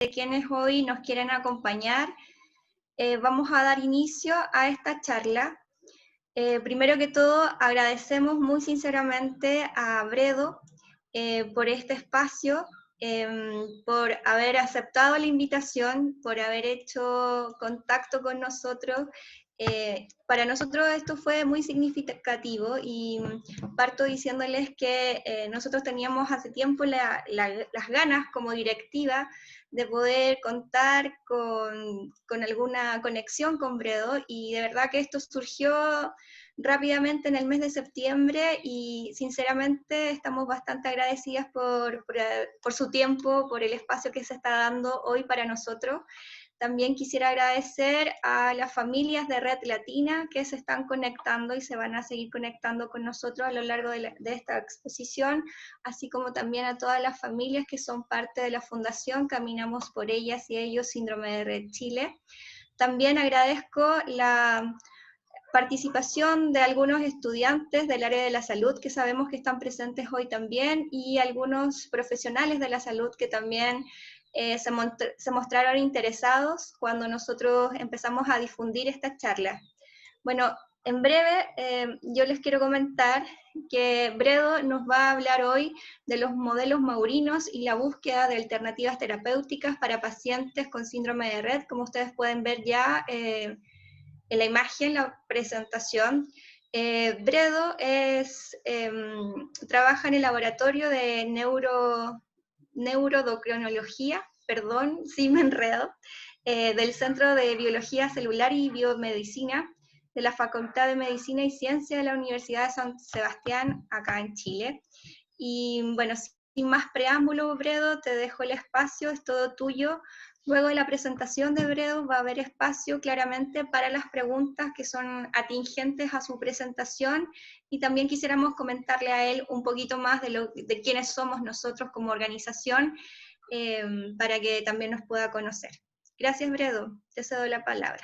de quienes hoy nos quieren acompañar. Vamos a dar inicio a esta charla. Primero que todo, agradecemos muy sinceramente a Bredo por este espacio, por haber aceptado la invitación, por haber hecho contacto con nosotros. Para nosotros esto fue muy significativo y parto diciéndoles que nosotros teníamos hace tiempo las ganas como directiva de poder contar con alguna conexión con Bredo, y de verdad que esto surgió rápidamente en el mes de septiembre y sinceramente estamos bastante agradecidas por su tiempo, por el espacio que se está dando hoy para nosotros. También quisiera agradecer a las familias de Red Latina que se están conectando y se van a seguir conectando con nosotros a lo largo de esta exposición, así como también a todas las familias que son parte de la Fundación Caminamos por Ellas y Ellos Síndrome de Red Chile. También agradezco la participación de algunos estudiantes del área de la salud que sabemos que están presentes hoy también, y algunos profesionales de la salud que también se mostraron interesados cuando nosotros empezamos a difundir esta charla. Bueno, en breve yo les quiero comentar que Bredo nos va a hablar hoy de los modelos maurinos y la búsqueda de alternativas terapéuticas para pacientes con síndrome de Rett, como ustedes pueden ver ya en la imagen, la presentación. Bredo trabaja en el laboratorio de neuroendocrinología, perdón si me enredo, del Centro de Biología Celular y Biomedicina de la Facultad de Medicina y Ciencia de la Universidad de San Sebastián, acá en Chile. Y bueno, sin más preámbulo, Bredo, te dejo el espacio, es todo tuyo. Luego de la presentación de Bredo va a haber espacio claramente para las preguntas que son atingentes a su presentación, y también quisiéramos comentarle a él un poquito más de quiénes somos nosotros como organización, para que también nos pueda conocer. Gracias, Bredo, te cedo la palabra.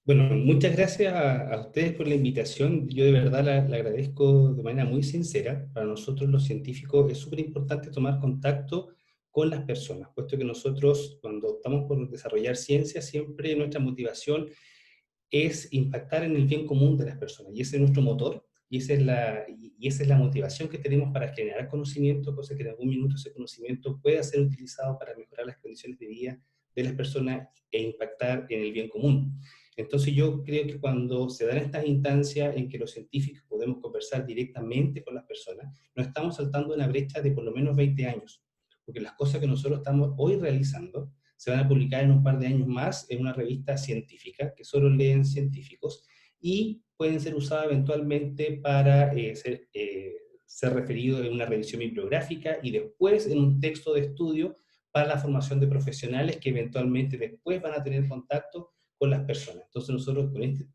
Bueno, muchas gracias a ustedes por la invitación. Yo de verdad la agradezco de manera muy sincera. Para nosotros los científicos es súper importante tomar contacto con las personas, puesto que nosotros cuando optamos por desarrollar ciencia, siempre nuestra motivación es impactar en el bien común de las personas, y ese es nuestro motor, y esa es la motivación que tenemos para generar conocimiento, cosa que en algún minuto ese conocimiento pueda ser utilizado para mejorar las condiciones de vida de las personas e impactar en el bien común. Entonces yo creo que cuando se dan estas instancias en que los científicos podemos conversar directamente con las personas, nos estamos saltando una brecha de por lo menos 20 años, porque las cosas que nosotros estamos hoy realizando se van a publicar en un par de años más en una revista científica que solo leen científicos, y pueden ser usadas eventualmente para ser referido en una revisión bibliográfica y después en un texto de estudio para la formación de profesionales que eventualmente después van a tener contacto con las personas. Entonces nosotros con este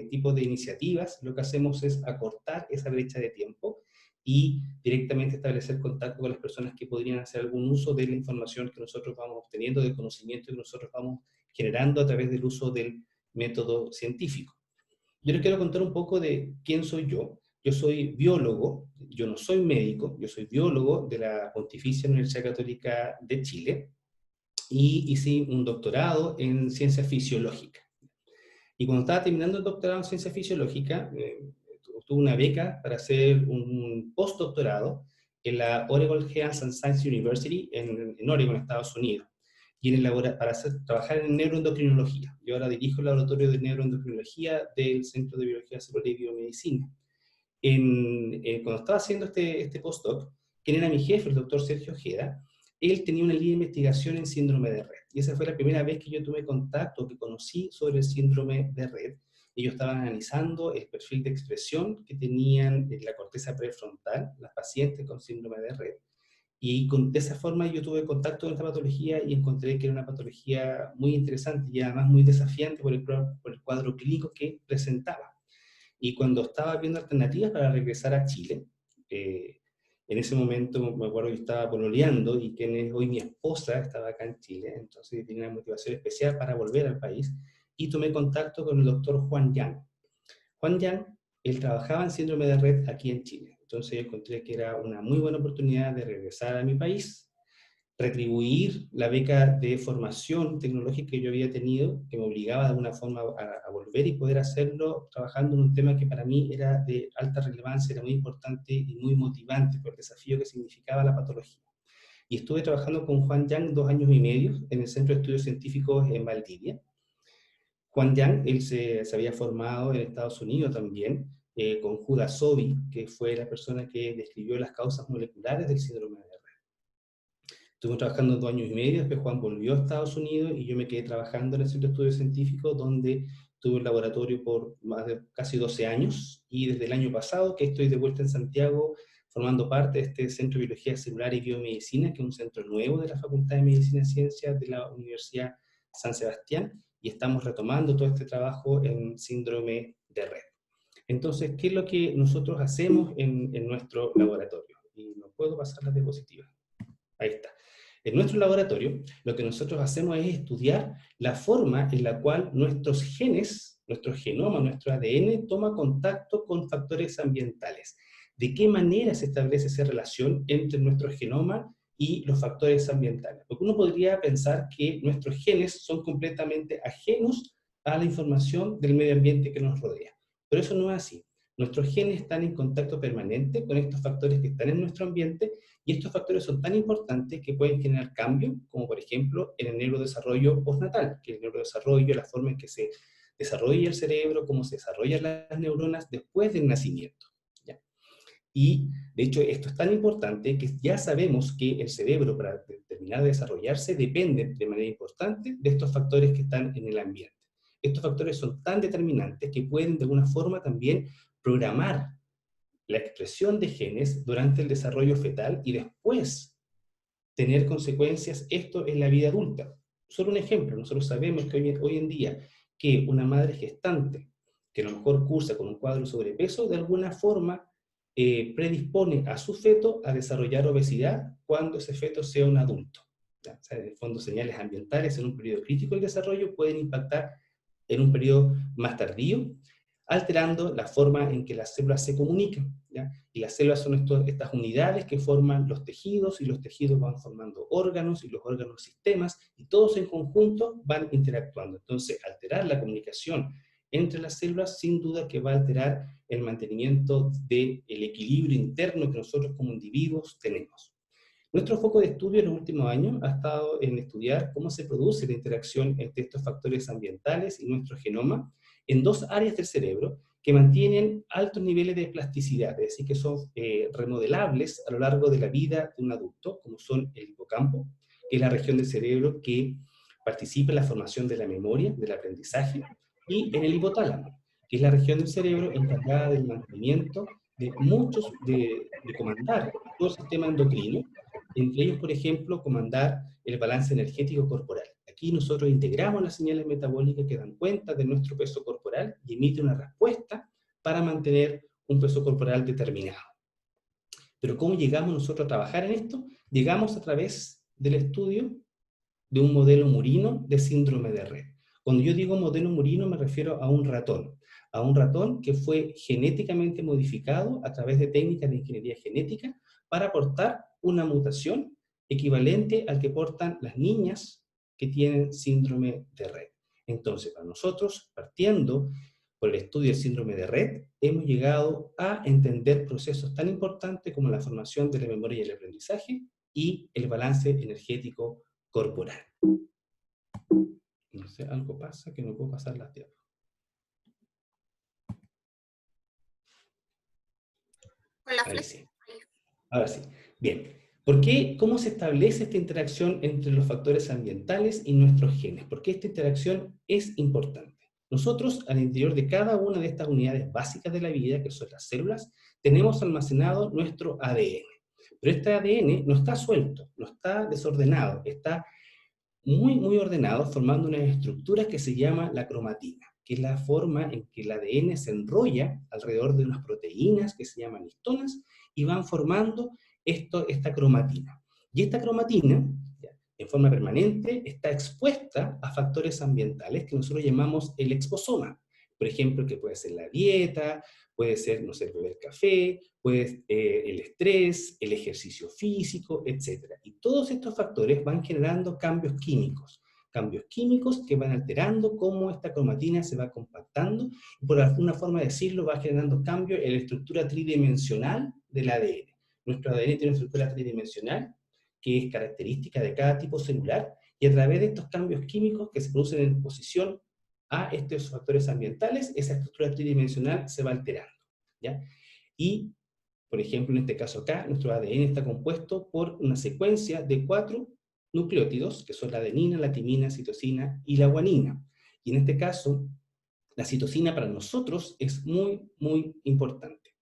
tipo de iniciativas lo que hacemos es acortar esa brecha de tiempo y directamente establecer contacto con las personas que podrían hacer algún uso de la información que nosotros vamos obteniendo, del conocimiento que nosotros vamos generando a través del uso del método científico. Yo les quiero contar un poco de quién soy yo. Yo soy biólogo, yo no soy médico, yo soy biólogo de la Pontificia Universidad Católica de Chile, y hice un doctorado en ciencia fisiológica. Y cuando estaba terminando el doctorado en ciencia fisiológica, tuve una beca para hacer un postdoctorado en la Oregon Health and Science University en Oregon, Estados Unidos, y para trabajar en neuroendocrinología. Yo ahora dirijo el laboratorio de neuroendocrinología del Centro de Biología Celular y Biomedicina. Cuando estaba haciendo este postdoc, quien era mi jefe, el doctor Sergio Ojeda, él tenía una línea de investigación en síndrome de Rett. Y esa fue la primera vez que yo tuve contacto, que conocí sobre el síndrome de Rett. Ellos estaban analizando el perfil de expresión que tenían en la corteza prefrontal las pacientes con síndrome de Rett. Y de esa forma yo tuve contacto con esta patología y encontré que era una patología muy interesante y además muy desafiante por el cuadro clínico que presentaba. Y cuando estaba viendo alternativas para regresar a Chile, en ese momento me acuerdo que estaba pololeando, y quien es hoy mi esposa estaba acá en Chile, entonces tenía una motivación especial para volver al país, y tomé contacto con el doctor Juan Yang. Juan Yang, él trabajaba en síndrome de Rett aquí en Chile, entonces yo encontré que era una muy buena oportunidad de regresar a mi país, retribuir la beca de formación tecnológica que yo había tenido, que me obligaba de alguna forma a volver y poder hacerlo trabajando en un tema que para mí era de alta relevancia, era muy importante y muy motivante por el desafío que significaba la patología. Y estuve trabajando con Juan Yang 2 años y medio en el Centro de Estudios Científicos en Valdivia. Juan Yang, él se había formado en Estados Unidos también, con Huda Zobi, que fue la persona que describió las causas moleculares del síndrome de Rett. Estuvimos trabajando 2 años y medio, después Juan volvió a Estados Unidos y yo me quedé trabajando en el Centro de Estudios Científicos, donde tuve un laboratorio por más de casi 12 años, y desde el año pasado que estoy de vuelta en Santiago, formando parte de este Centro de Biología Celular y Biomedicina, que es un centro nuevo de la Facultad de Medicina y Ciencias de la Universidad San Sebastián, y estamos retomando todo este trabajo en síndrome de Rett. Entonces, ¿qué es lo que nosotros hacemos en nuestro laboratorio? Y no puedo pasar las diapositivas. Ahí está. En nuestro laboratorio, lo que nosotros hacemos es estudiar la forma en la cual nuestros genes, nuestro genoma, nuestro ADN, toma contacto con factores ambientales. ¿De qué manera se establece esa relación entre nuestro genoma y los factores ambientales? Porque uno podría pensar que nuestros genes son completamente ajenos a la información del medio ambiente que nos rodea. Pero eso no es así. Nuestros genes están en contacto permanente con estos factores que están en nuestro ambiente, y estos factores son tan importantes que pueden generar cambios, como por ejemplo en el neurodesarrollo postnatal, que el neurodesarrollo, la forma en que se desarrolla el cerebro, cómo se desarrollan las neuronas después del nacimiento. ¿Ya? Y de hecho esto es tan importante que ya sabemos que el cerebro, para terminar de desarrollarse, depende de manera importante de estos factores que están en el ambiente. Estos factores son tan determinantes que pueden de alguna forma también programar la expresión de genes durante el desarrollo fetal y después tener consecuencias esto en la vida adulta. Solo un ejemplo, nosotros sabemos que hoy en día que una madre gestante que a lo mejor cursa con un cuadro de sobrepeso, de alguna forma predispone a su feto a desarrollar obesidad cuando ese feto sea un adulto. ¿Ya? O sea, en el fondo, señales ambientales en un periodo crítico del desarrollo pueden impactar en un periodo más tardío, alterando la forma en que las células se comunican, ¿ya? Y las células son estas unidades que forman los tejidos, y los tejidos van formando órganos, y los órganos sistemas, y todos en conjunto van interactuando. Entonces, alterar la comunicación entre las células, sin duda que va a alterar el mantenimiento del equilibrio interno que nosotros como individuos tenemos. Nuestro foco de estudio en los últimos años ha estado en estudiar cómo se produce la interacción entre estos factores ambientales y nuestro genoma en 2 áreas del cerebro que mantienen altos niveles de plasticidad, es decir, que son remodelables a lo largo de la vida de un adulto, como son el hipocampo, que es la región del cerebro que participa en la formación de la memoria, del aprendizaje, y en el hipotálamo, que es la región del cerebro encargada del mantenimiento de de comandar todo el sistema endocrino, entre ellos, por ejemplo, comandar el balance energético corporal. Aquí nosotros integramos las señales metabólicas que dan cuenta de nuestro peso corporal y emite una respuesta para mantener un peso corporal determinado. Pero ¿cómo llegamos nosotros a trabajar en esto? Llegamos a través del estudio de un modelo murino de síndrome de Rett. Cuando yo digo modelo murino me refiero a un ratón que fue genéticamente modificado a través de técnicas de ingeniería genética para aportar una mutación equivalente al que portan las niñas que tienen síndrome de Rett. Entonces, para nosotros, partiendo por el estudio del síndrome de Rett, hemos llegado a entender procesos tan importantes como la formación de la memoria y el aprendizaje y el balance energético corporal. No sé, algo pasa que no puedo pasar las diapositivas. Ahora sí. Ahora sí. Bien. ¿Por qué? ¿Cómo se establece esta interacción entre los factores ambientales y nuestros genes? ¿Por qué esta interacción es importante? Nosotros, al interior de cada una de estas unidades básicas de la vida, que son las células, tenemos almacenado nuestro ADN. Pero este ADN no está suelto, no está desordenado, está muy ordenado, formando una estructura que se llama la cromatina, que es la forma en que el ADN se enrolla alrededor de unas proteínas que se llaman histonas y van formando esta cromatina. Y esta cromatina, en forma permanente, está expuesta a factores ambientales que nosotros llamamos el exposoma. Por ejemplo, que puede ser la dieta, puede ser, no sé, beber café, puede el estrés, el ejercicio físico, etc. Y todos estos factores van generando cambios químicos que van alterando cómo esta cromatina se va compactando, y por alguna forma de decirlo, va generando cambios en la estructura tridimensional del ADN. Nuestro ADN tiene una estructura tridimensional que es característica de cada tipo celular, y a través de estos cambios químicos que se producen en exposición a estos factores ambientales, esa estructura tridimensional se va alterando, ¿ya? Y, por ejemplo, en este caso acá, nuestro ADN está compuesto por una secuencia de 4 nucleótidos, que son la adenina, la timina, citosina y la guanina. Y en este caso, la citosina para nosotros es muy, muy importante.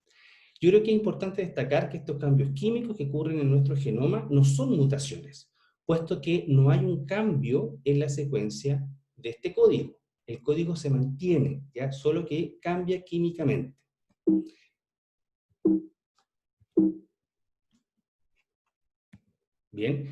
Yo creo que es importante destacar que estos cambios químicos que ocurren en nuestro genoma no son mutaciones, puesto que no hay un cambio en la secuencia de este código. El código se mantiene, ¿ya? Solo que cambia químicamente. Bien,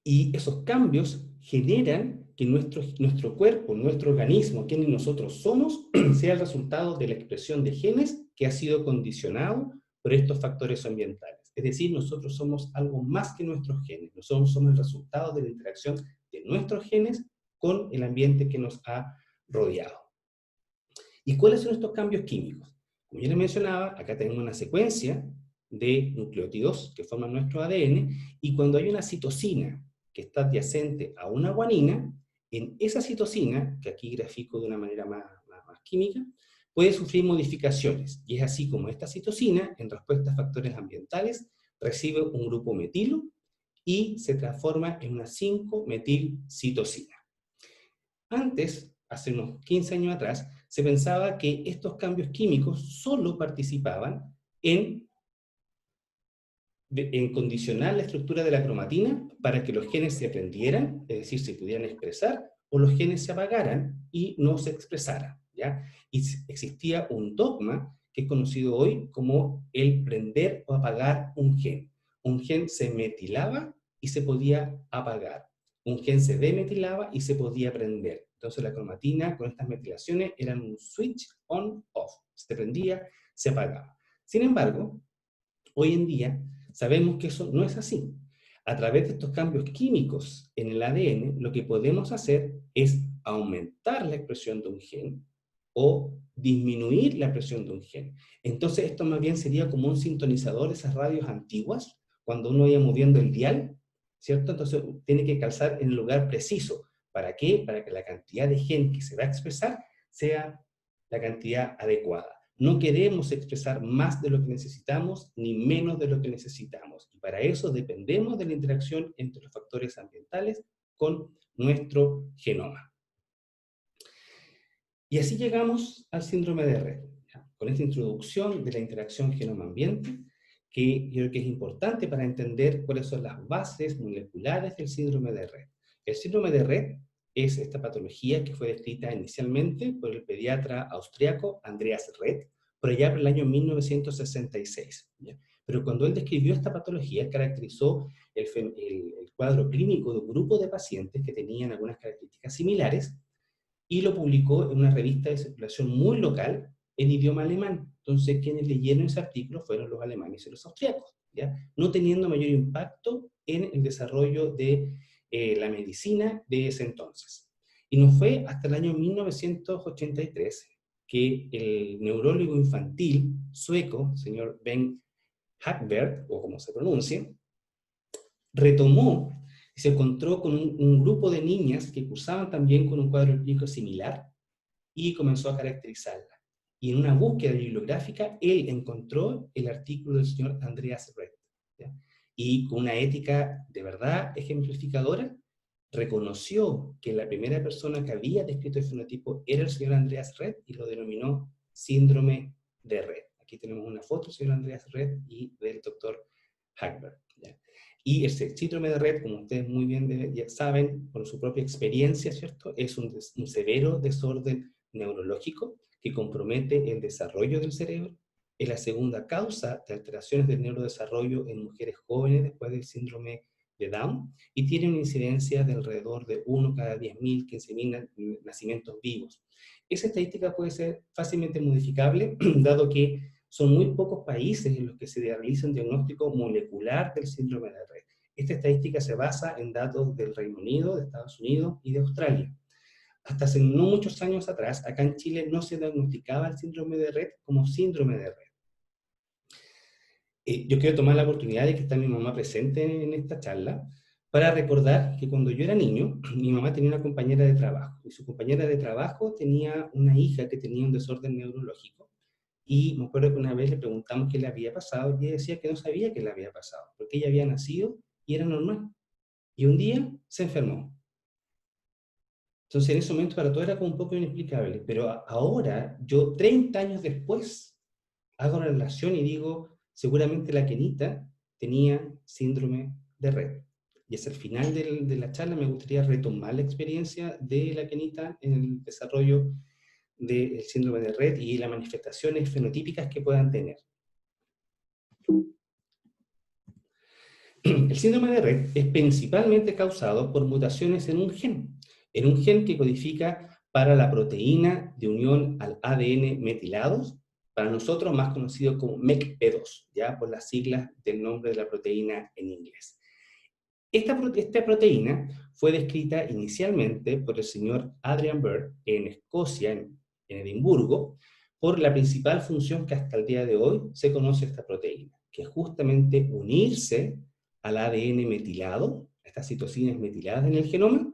y esos cambios generan que nuestro cuerpo, nuestro organismo, quienes nosotros somos, sea el resultado de la expresión de genes que ha sido condicionado por estos factores ambientales. Es decir, nosotros somos algo más que nuestros genes, nosotros somos el resultado de la interacción de nuestros genes con el ambiente que nos ha rodeado. ¿Y cuáles son estos cambios químicos? Como ya les mencionaba, acá tenemos una secuencia de nucleótidos que forman nuestro ADN, y cuando hay una citosina que está adyacente a una guanina, en esa citosina, que aquí grafico de una manera más química, puede sufrir modificaciones, y es así como esta citosina, en respuesta a factores ambientales, recibe un grupo metilo y se transforma en una 5-metilcitosina. Antes, hace unos 15 años atrás, se pensaba que estos cambios químicos solo participaban en condicionar la estructura de la cromatina para que los genes se aprendieran, es decir, se pudieran expresar, o los genes se apagaran y no se expresaran, ¿ya? Y existía un dogma que es conocido hoy como el prender o apagar un gen. Un gen se metilaba y se podía apagar. Un gen se demetilaba y se podía prender. Entonces la cromatina con estas metilaciones eran un switch on-off. Se prendía, se apagaba. Sin embargo, hoy en día sabemos que eso no es así. A través de estos cambios químicos en el ADN, lo que podemos hacer es aumentar la expresión de un gen o disminuir la expresión de un gen. Entonces esto más bien sería como un sintonizador de esas radios antiguas, cuando uno iba moviendo el dial, ¿cierto? Entonces tiene que calzar en el lugar preciso. ¿Para qué? Para que la cantidad de gen que se va a expresar sea la cantidad adecuada. No queremos expresar más de lo que necesitamos, ni menos de lo que necesitamos. Y para eso dependemos de la interacción entre los factores ambientales con nuestro genoma. Y así llegamos al síndrome de Rett, ¿ya? Con esta introducción de la interacción genoma-ambiente, que yo creo que es importante para entender cuáles son las bases moleculares del síndrome de Rett. El síndrome de Rett es esta patología que fue descrita inicialmente por el pediatra austriaco Andreas Rett, por allá por el año 1966. ¿Ya? Pero cuando él describió esta patología, caracterizó el cuadro clínico de un grupo de pacientes que tenían algunas características similares, y lo publicó en una revista de circulación muy local en idioma alemán. Entonces, quienes leyeron ese artículo fueron los alemanes y los austriacos, ¿ya? No teniendo mayor impacto en el desarrollo de la medicina de ese entonces. Y no fue hasta el año 1983 que el neurólogo infantil sueco, señor Ben Hackberg, o como se pronuncie, retomó y se encontró con un grupo de niñas que cursaban también con un cuadro clínico similar y comenzó a caracterizarla. Y en una búsqueda bibliográfica, él encontró el artículo del señor Andreas Rett, ¿ya? Y con una ética de verdad ejemplificadora, reconoció que la primera persona que había descrito el fenotipo era el señor Andreas Rett y lo denominó síndrome de Rett. Aquí tenemos una foto del señor Andreas Rett y del doctor Hackberg, ¿ya? Y el síndrome de Rett, como ustedes muy bien ya saben, por su propia experiencia, ¿cierto? Es un severo desorden neurológico que compromete el desarrollo del cerebro. Es la segunda causa de alteraciones del neurodesarrollo en mujeres jóvenes después del síndrome de Down y tiene una incidencia de alrededor de 1 cada 10.000, 15.000 nacimientos vivos. Esa estadística puede ser fácilmente modificable, dado que son muy pocos países en los que se realiza un diagnóstico molecular del síndrome de Rett. Esta estadística se basa en datos del Reino Unido, de Estados Unidos y de Australia. Hasta hace no muchos años atrás, acá en Chile no se diagnosticaba el síndrome de Rett como síndrome de Rett. Yo quiero tomar la oportunidad de que está mi mamá presente en esta charla para recordar que cuando yo era niño, mi mamá tenía una compañera de trabajo, y su compañera de trabajo tenía una hija que tenía un desorden neurológico, y me acuerdo que una vez le preguntamos qué le había pasado, y ella decía que no sabía qué le había pasado, porque ella había nacido y era normal, y un día se enfermó. Entonces en ese momento para todo era como un poco inexplicable, pero ahora, yo 30 años después, hago una relación y digo, seguramente la Kenita tenía síndrome de Rett. Y hacia el final de la charla me gustaría retomar la experiencia de la Kenita en el desarrollo del síndrome de Rett y las manifestaciones fenotípicas que puedan tener. El síndrome de Rett es principalmente causado por mutaciones en un gen que codifica para la proteína de unión al ADN metilados, para nosotros más conocido como MECP2, ya por las siglas del nombre de la proteína en inglés. Esta proteína fue descrita inicialmente por el señor Adrian Bird en Escocia, en Edimburgo, por la principal función que hasta el día de hoy se conoce esta proteína, que es justamente unirse al ADN metilado, a estas citocinas metiladas en el genoma,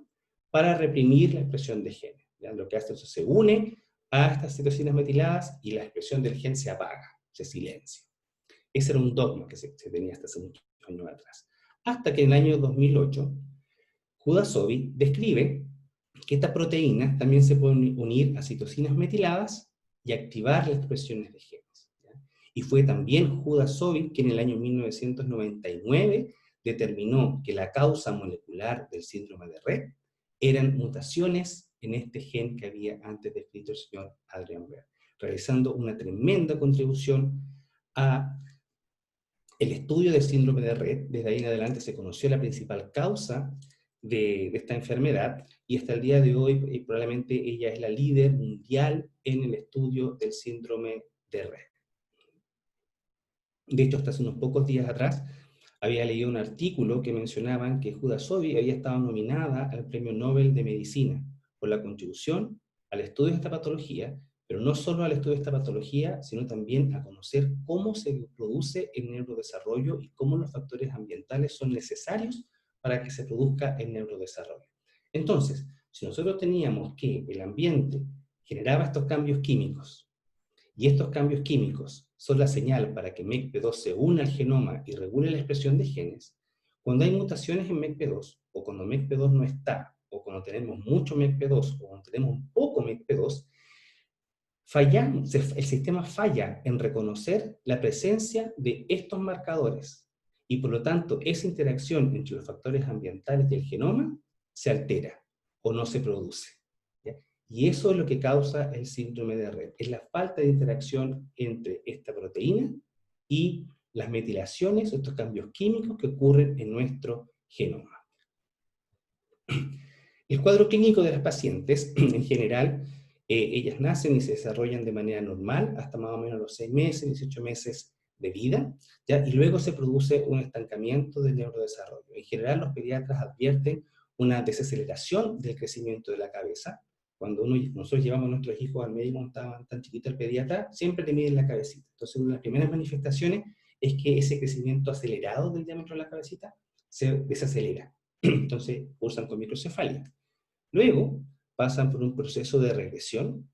para reprimir la expresión de genes. ¿Ya? Lo que hace es se une a estas citocinas metiladas y la expresión del gen se apaga, se silencia. Ese era un dogma que se tenía hasta hace muchos años atrás. Hasta que en el año 2008, Hudasobi describe que estas proteínas también se pueden unir a citocinas metiladas y activar las expresiones de genes. ¿Ya? Y fue también Hudasobi quien en el año 1999 determinó que la causa molecular del síndrome de Rett eran mutaciones en este gen que había antes descrito el señor Adrian Bird, realizando una tremenda contribución a el estudio del síndrome de Rett. Desde ahí en adelante se conoció la principal causa de esta enfermedad, y hasta el día de hoy probablemente ella es la líder mundial en el estudio del síndrome de Rett. De hecho, hasta hace unos pocos días atrás había leído un artículo que mencionaban que Hudasobi había estado nominada al Premio Nobel de Medicina por la contribución al estudio de esta patología, pero no solo al estudio de esta patología, sino también a conocer cómo se produce el neurodesarrollo y cómo los factores ambientales son necesarios para que se produzca el neurodesarrollo. Entonces, si nosotros teníamos que el ambiente generaba estos cambios químicos, y estos cambios químicos son la señal para que MECP2 se una al genoma y regule la expresión de genes, cuando hay mutaciones en MECP2, o cuando MECP2 no está, o cuando tenemos mucho MECP2, o cuando tenemos poco MECP2, el sistema falla en reconocer la presencia de estos marcadores, y por lo tanto esa interacción entre los factores ambientales y el genoma se altera, o no se produce. ¿Ya? Y eso es lo que causa el síndrome de Rett, es la falta de interacción entre esta proteína y las metilaciones, estos cambios químicos que ocurren en nuestro genoma. El cuadro clínico de las pacientes, en general, ellas nacen y se desarrollan de manera normal hasta más o menos los 6 meses, 18 meses de vida, ¿ya? Y luego se produce un estancamiento del neurodesarrollo. En general, los pediatras advierten una desaceleración del crecimiento de la cabeza. Cuando nosotros llevamos a nuestros hijos al médico, cuando estaban tan chiquitos, el pediatra siempre le miden la cabecita. Entonces, una de las primeras manifestaciones es que ese crecimiento acelerado del diámetro de la cabecita se desacelera. Entonces, cursan con microcefalia. Luego, pasan por un proceso de regresión,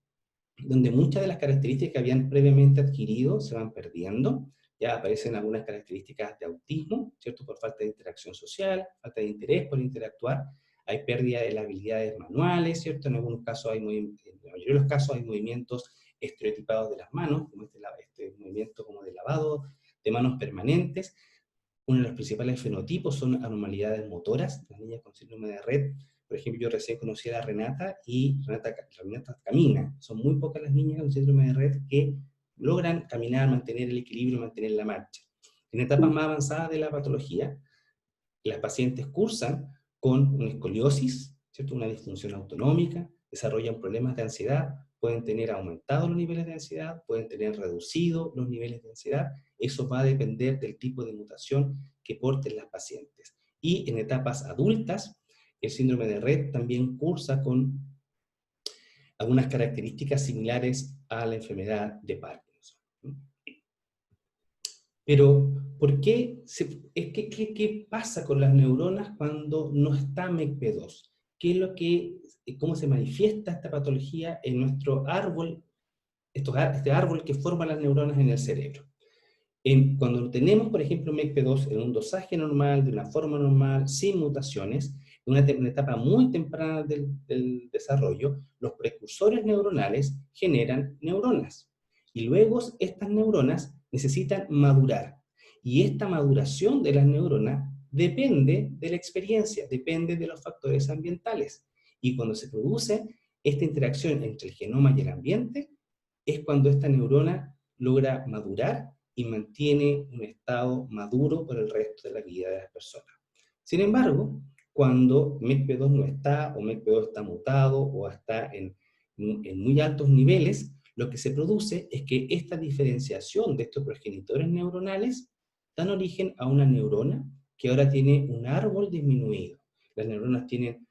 donde muchas de las características que habían previamente adquirido se van perdiendo. Ya aparecen algunas características de autismo, ¿cierto? Por falta de interacción social, falta de interés por interactuar. Hay pérdida de las habilidades manuales, ¿cierto? En algunos casos en la mayoría de los casos hay movimientos estereotipados de las manos, como este movimiento como de lavado de manos permanentes. Uno de los principales fenotipos son anormalidades motoras. Las niñas con síndrome de Rett, por ejemplo, yo recién conocí a la Renata, y Renata camina. Son muy pocas las niñas con síndrome de Rett que logran caminar, mantener el equilibrio, mantener la marcha. En etapas más avanzadas de la patología, las pacientes cursan con una escoliosis, ¿cierto? Una disfunción autonómica, desarrollan problemas de ansiedad, pueden tener aumentados los niveles de ansiedad, pueden tener reducidos los niveles de ansiedad. Eso va a depender del tipo de mutación que porten las pacientes. Y en etapas adultas, el síndrome de Rett también cursa con algunas características similares a la enfermedad de Parkinson. Pero, ¿qué pasa con las neuronas cuando no está MECP2? ¿Cómo se manifiesta esta patología en nuestro árbol, este árbol que forma las neuronas en el cerebro? Cuando tenemos, por ejemplo, MECP2 en un dosaje normal, de una forma normal, sin mutaciones, en una etapa muy temprana del desarrollo, los precursores neuronales generan neuronas. Y luego estas neuronas necesitan madurar. Y esta maduración de las neuronas depende de la experiencia, depende de los factores ambientales. Y cuando se produce esta interacción entre el genoma y el ambiente, es cuando esta neurona logra madurar y mantiene un estado maduro por el resto de la vida de las personas. Sin embargo, cuando MECP2 no está, o MECP2 está mutado, o está en muy altos niveles, lo que se produce es que esta diferenciación de estos progenitores neuronales dan origen a una neurona que ahora tiene un árbol disminuido. Las neuronas tienen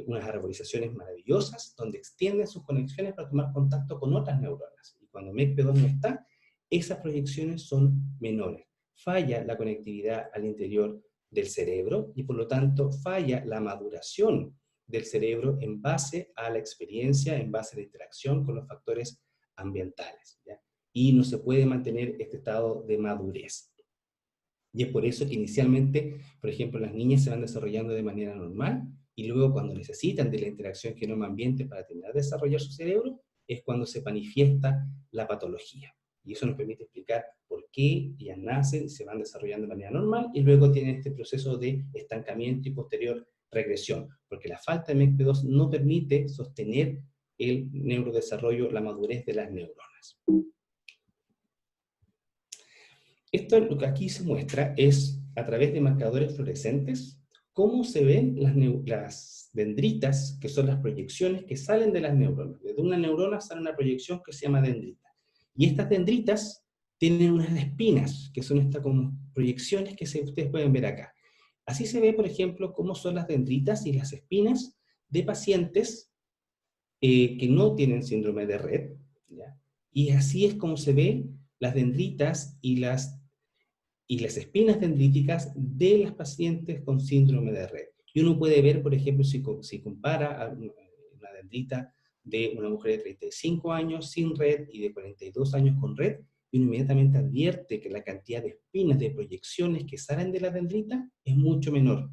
unas arborizaciones maravillosas donde extienden sus conexiones para tomar contacto con otras neuronas. Y cuando MECP2 no está, esas proyecciones son menores. Falla la conectividad al interior del cerebro y por lo tanto falla la maduración del cerebro en base a la experiencia, en base a la interacción con los factores ambientales, ¿ya? Y no se puede mantener este estado de madurez. Y es por eso que inicialmente, por ejemplo, las niñas se van desarrollando de manera normal y luego cuando necesitan de la interacción genoma-ambiente para terminar de desarrollar su cerebro, es cuando se manifiesta la patología. Y eso nos permite explicar por qué ellas nacen y se van desarrollando de manera normal y luego tienen este proceso de estancamiento y posterior regresión, porque la falta de MECP2 no permite sostener el neurodesarrollo, la madurez de las neuronas. Esto lo que aquí se muestra es, a través de marcadores fluorescentes, cómo se ven las dendritas, que son las proyecciones que salen de las neuronas. Desde una neurona sale una proyección que se llama dendrita. Y estas dendritas tienen unas espinas, que son estas como proyecciones que ustedes pueden ver acá. Así se ve, por ejemplo, cómo son las dendritas y las espinas de pacientes que no tienen síndrome de Rett, ¿ya? Y así es como se ven las dendritas y las espinas dendríticas de las pacientes con síndrome de Rett. Y uno puede ver, por ejemplo, si compara a una dendrita de una mujer de 35 años sin Rett y de 42 años con Rett, y uno inmediatamente advierte que la cantidad de espinas, de proyecciones que salen de la dendrita es mucho menor.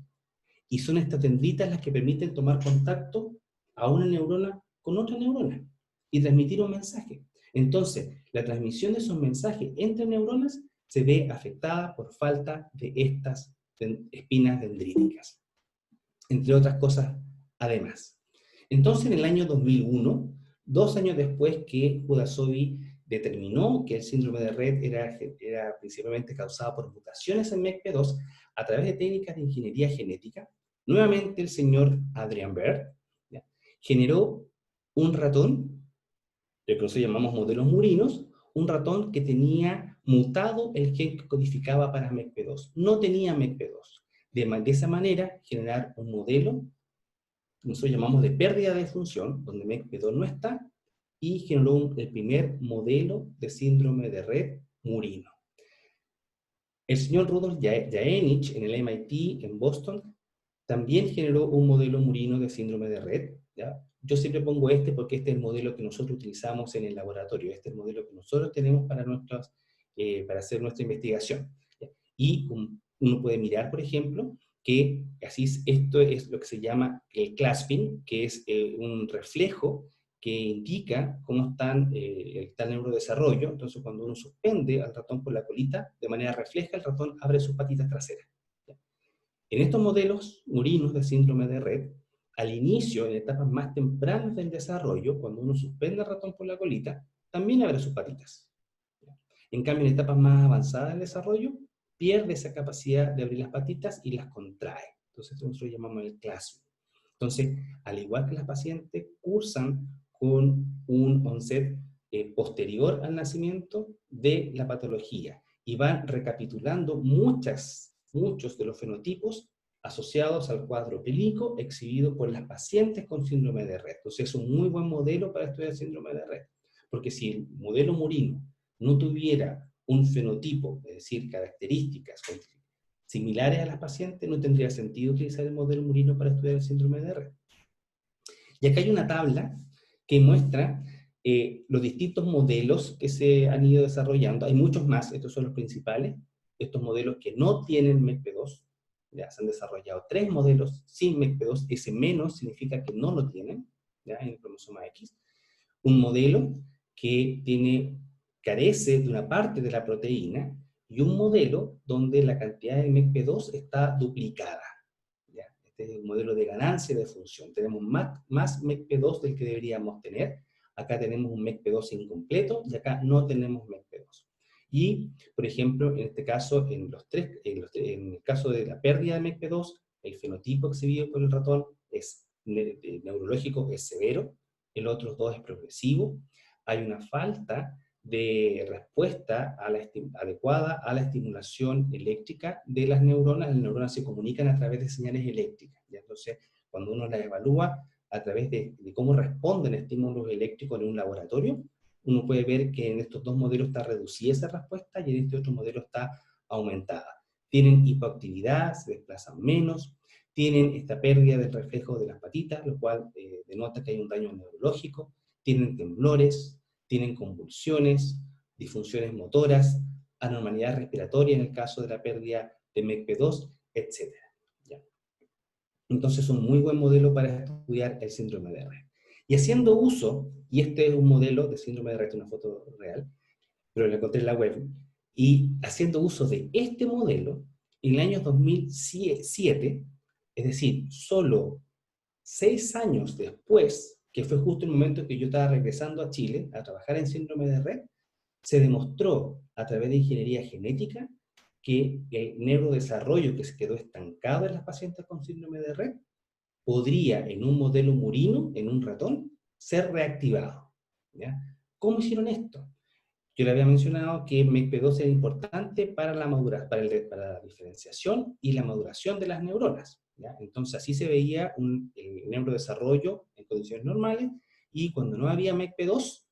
Y son estas dendritas las que permiten tomar contacto a una neurona con otra neurona y transmitir un mensaje. Entonces, la transmisión de esos mensajes entre neuronas se ve afectada por falta de estas espinas dendríticas, entre otras cosas además. Entonces, en el año 2001, 2 años después que Kudasovi determinó que el síndrome de Rett era principalmente causado por mutaciones en MECP2, a través de técnicas de ingeniería genética, nuevamente el señor Adrian Baird, ¿ya?, generó un ratón, lo que nosotros llamamos modelos murinos, un ratón que tenía mutado el gen que codificaba para MECP2. No tenía MECP2. De esa manera, generar un modelo que nosotros llamamos de pérdida de función, donde MECP2 no está, y generó el primer modelo de síndrome de Rett murino. El señor Rudolf Jaenich, en el MIT, en Boston, también generó un modelo murino de síndrome de Rett, ¿ya? Yo siempre pongo este porque este es el modelo que nosotros utilizamos en el laboratorio, este es el modelo que nosotros tenemos para hacer nuestra investigación, ¿ya? Y uno puede mirar, por ejemplo, que esto es lo que se llama el clasping, que es un reflejo que indica cómo está el neurodesarrollo. Entonces, cuando uno suspende al ratón por la colita, de manera refleja, el ratón abre sus patitas traseras, ¿ya? En estos modelos murinos de síndrome de Rett, al inicio, en etapas más tempranas del desarrollo, cuando uno suspende al ratón por la colita, también abre sus patitas, ¿ya? En cambio, en etapas más avanzadas del desarrollo, pierde esa capacidad de abrir las patitas y las contrae. Entonces, nosotros llamamos el clasio. Entonces, al igual que las pacientes cursan con un onset posterior al nacimiento de la patología y van recapitulando muchos de los fenotipos asociados al cuadro clínico exhibido por las pacientes con síndrome de Rett. Entonces es un muy buen modelo para estudiar el síndrome de Rett, porque si el modelo murino no tuviera un fenotipo, es decir, características similares a las pacientes, no tendría sentido utilizar el modelo murino para estudiar el síndrome de Rett. Y acá hay una tabla que muestra los distintos modelos que se han ido desarrollando. Hay muchos más, estos son los principales. Estos modelos que no tienen MECP2, ya se han desarrollado 3 modelos sin MECP2, ese menos significa que no lo tienen, ya, en el cromosoma X. Un modelo que carece de una parte de la proteína, y un modelo donde la cantidad de MECP2 está duplicada. ¿Ya? Este es el modelo de ganancia de función. Tenemos más MECP2 del que deberíamos tener. Acá tenemos un MECP2 incompleto, y acá no tenemos MECP2. Y, por ejemplo, en este caso, en el caso de la pérdida de MECP2, el fenotipo exhibido por el ratón es neurológico, es severo, el otro 2 es progresivo. Hay una falta de respuesta adecuada a la estimulación eléctrica de las neuronas se comunican a través de señales eléctricas. ¿Ya? Entonces, cuando uno las evalúa a través de cómo responden a estímulos eléctricos en un laboratorio, uno puede ver que en estos 2 modelos está reducida esa respuesta y en este otro modelo está aumentada. Tienen hipoactividad, se desplazan menos, tienen esta pérdida del reflejo de las patitas, lo cual denota que hay un daño neurológico, tienen temblores, tienen convulsiones, disfunciones motoras, anormalidad respiratoria en el caso de la pérdida de MECP2, etc. ¿Ya? Entonces es un muy buen modelo para estudiar el síndrome de Rett. Y haciendo uso, y este es un modelo de síndrome de Rett, una foto real, pero lo encontré en la web, y haciendo uso de este modelo, en el año 2007, es decir, solo 6 años después, que fue justo el momento que yo estaba regresando a Chile a trabajar en síndrome de Rett, se demostró a través de ingeniería genética que el neurodesarrollo que se quedó estancado en las pacientes con síndrome de Rett podría, en un modelo murino, en un ratón, ser reactivado. ¿Ya? ¿Cómo hicieron esto? Yo le había mencionado que MECP2 era importante para la diferenciación y la maduración de las neuronas. ¿Ya? Entonces así se veía el neurodesarrollo en condiciones normales, y cuando no había MECP2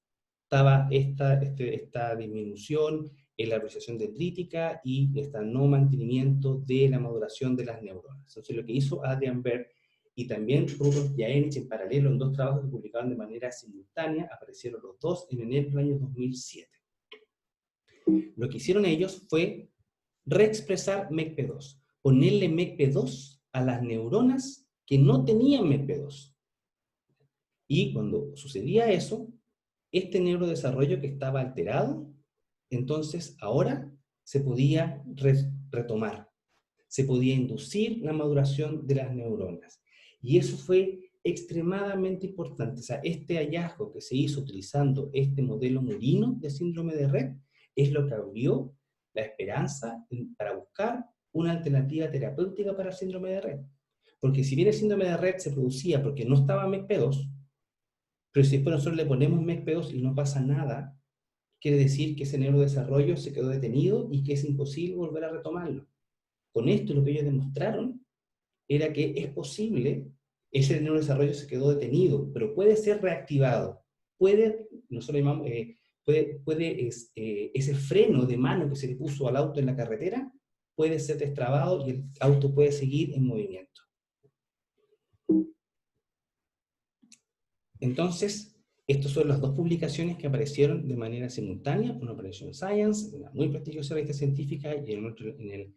estaba esta disminución en la apreciación dendrítica y este no mantenimiento de la maduración de las neuronas. Entonces lo que hizo Adrian Berg y también Rudolf Jaenich en paralelo en 2 trabajos que publicaron de manera simultánea, aparecieron los 2 en enero del año 2007. Lo que hicieron ellos fue reexpresar MECP2, ponerle MECP2 a las neuronas que no tenían MECP2. Y cuando sucedía eso, este neurodesarrollo que estaba alterado, entonces ahora se podía retomar, se podía inducir la maduración de las neuronas. Y eso fue extremadamente importante. O sea, este hallazgo que se hizo utilizando este modelo murino de síndrome de Rett es lo que abrió la esperanza para buscar una alternativa terapéutica para el síndrome de Rett. Porque si bien el síndrome de Rett se producía porque no estaba MECP2, pero si después nosotros le ponemos MECP2 y no pasa nada, quiere decir que ese neurodesarrollo se quedó detenido y que es imposible volver a retomarlo. Con esto lo que ellos demostraron era que es posible, ese neurodesarrollo se quedó detenido, pero puede ser reactivado. Nosotros llamamos, ese freno de mano que se le puso al auto en la carretera, puede ser destrabado y el auto puede seguir en movimiento. Entonces, estas son las 2 publicaciones que aparecieron de manera simultánea, una apareció en Science, una muy prestigiosa revista científica, y en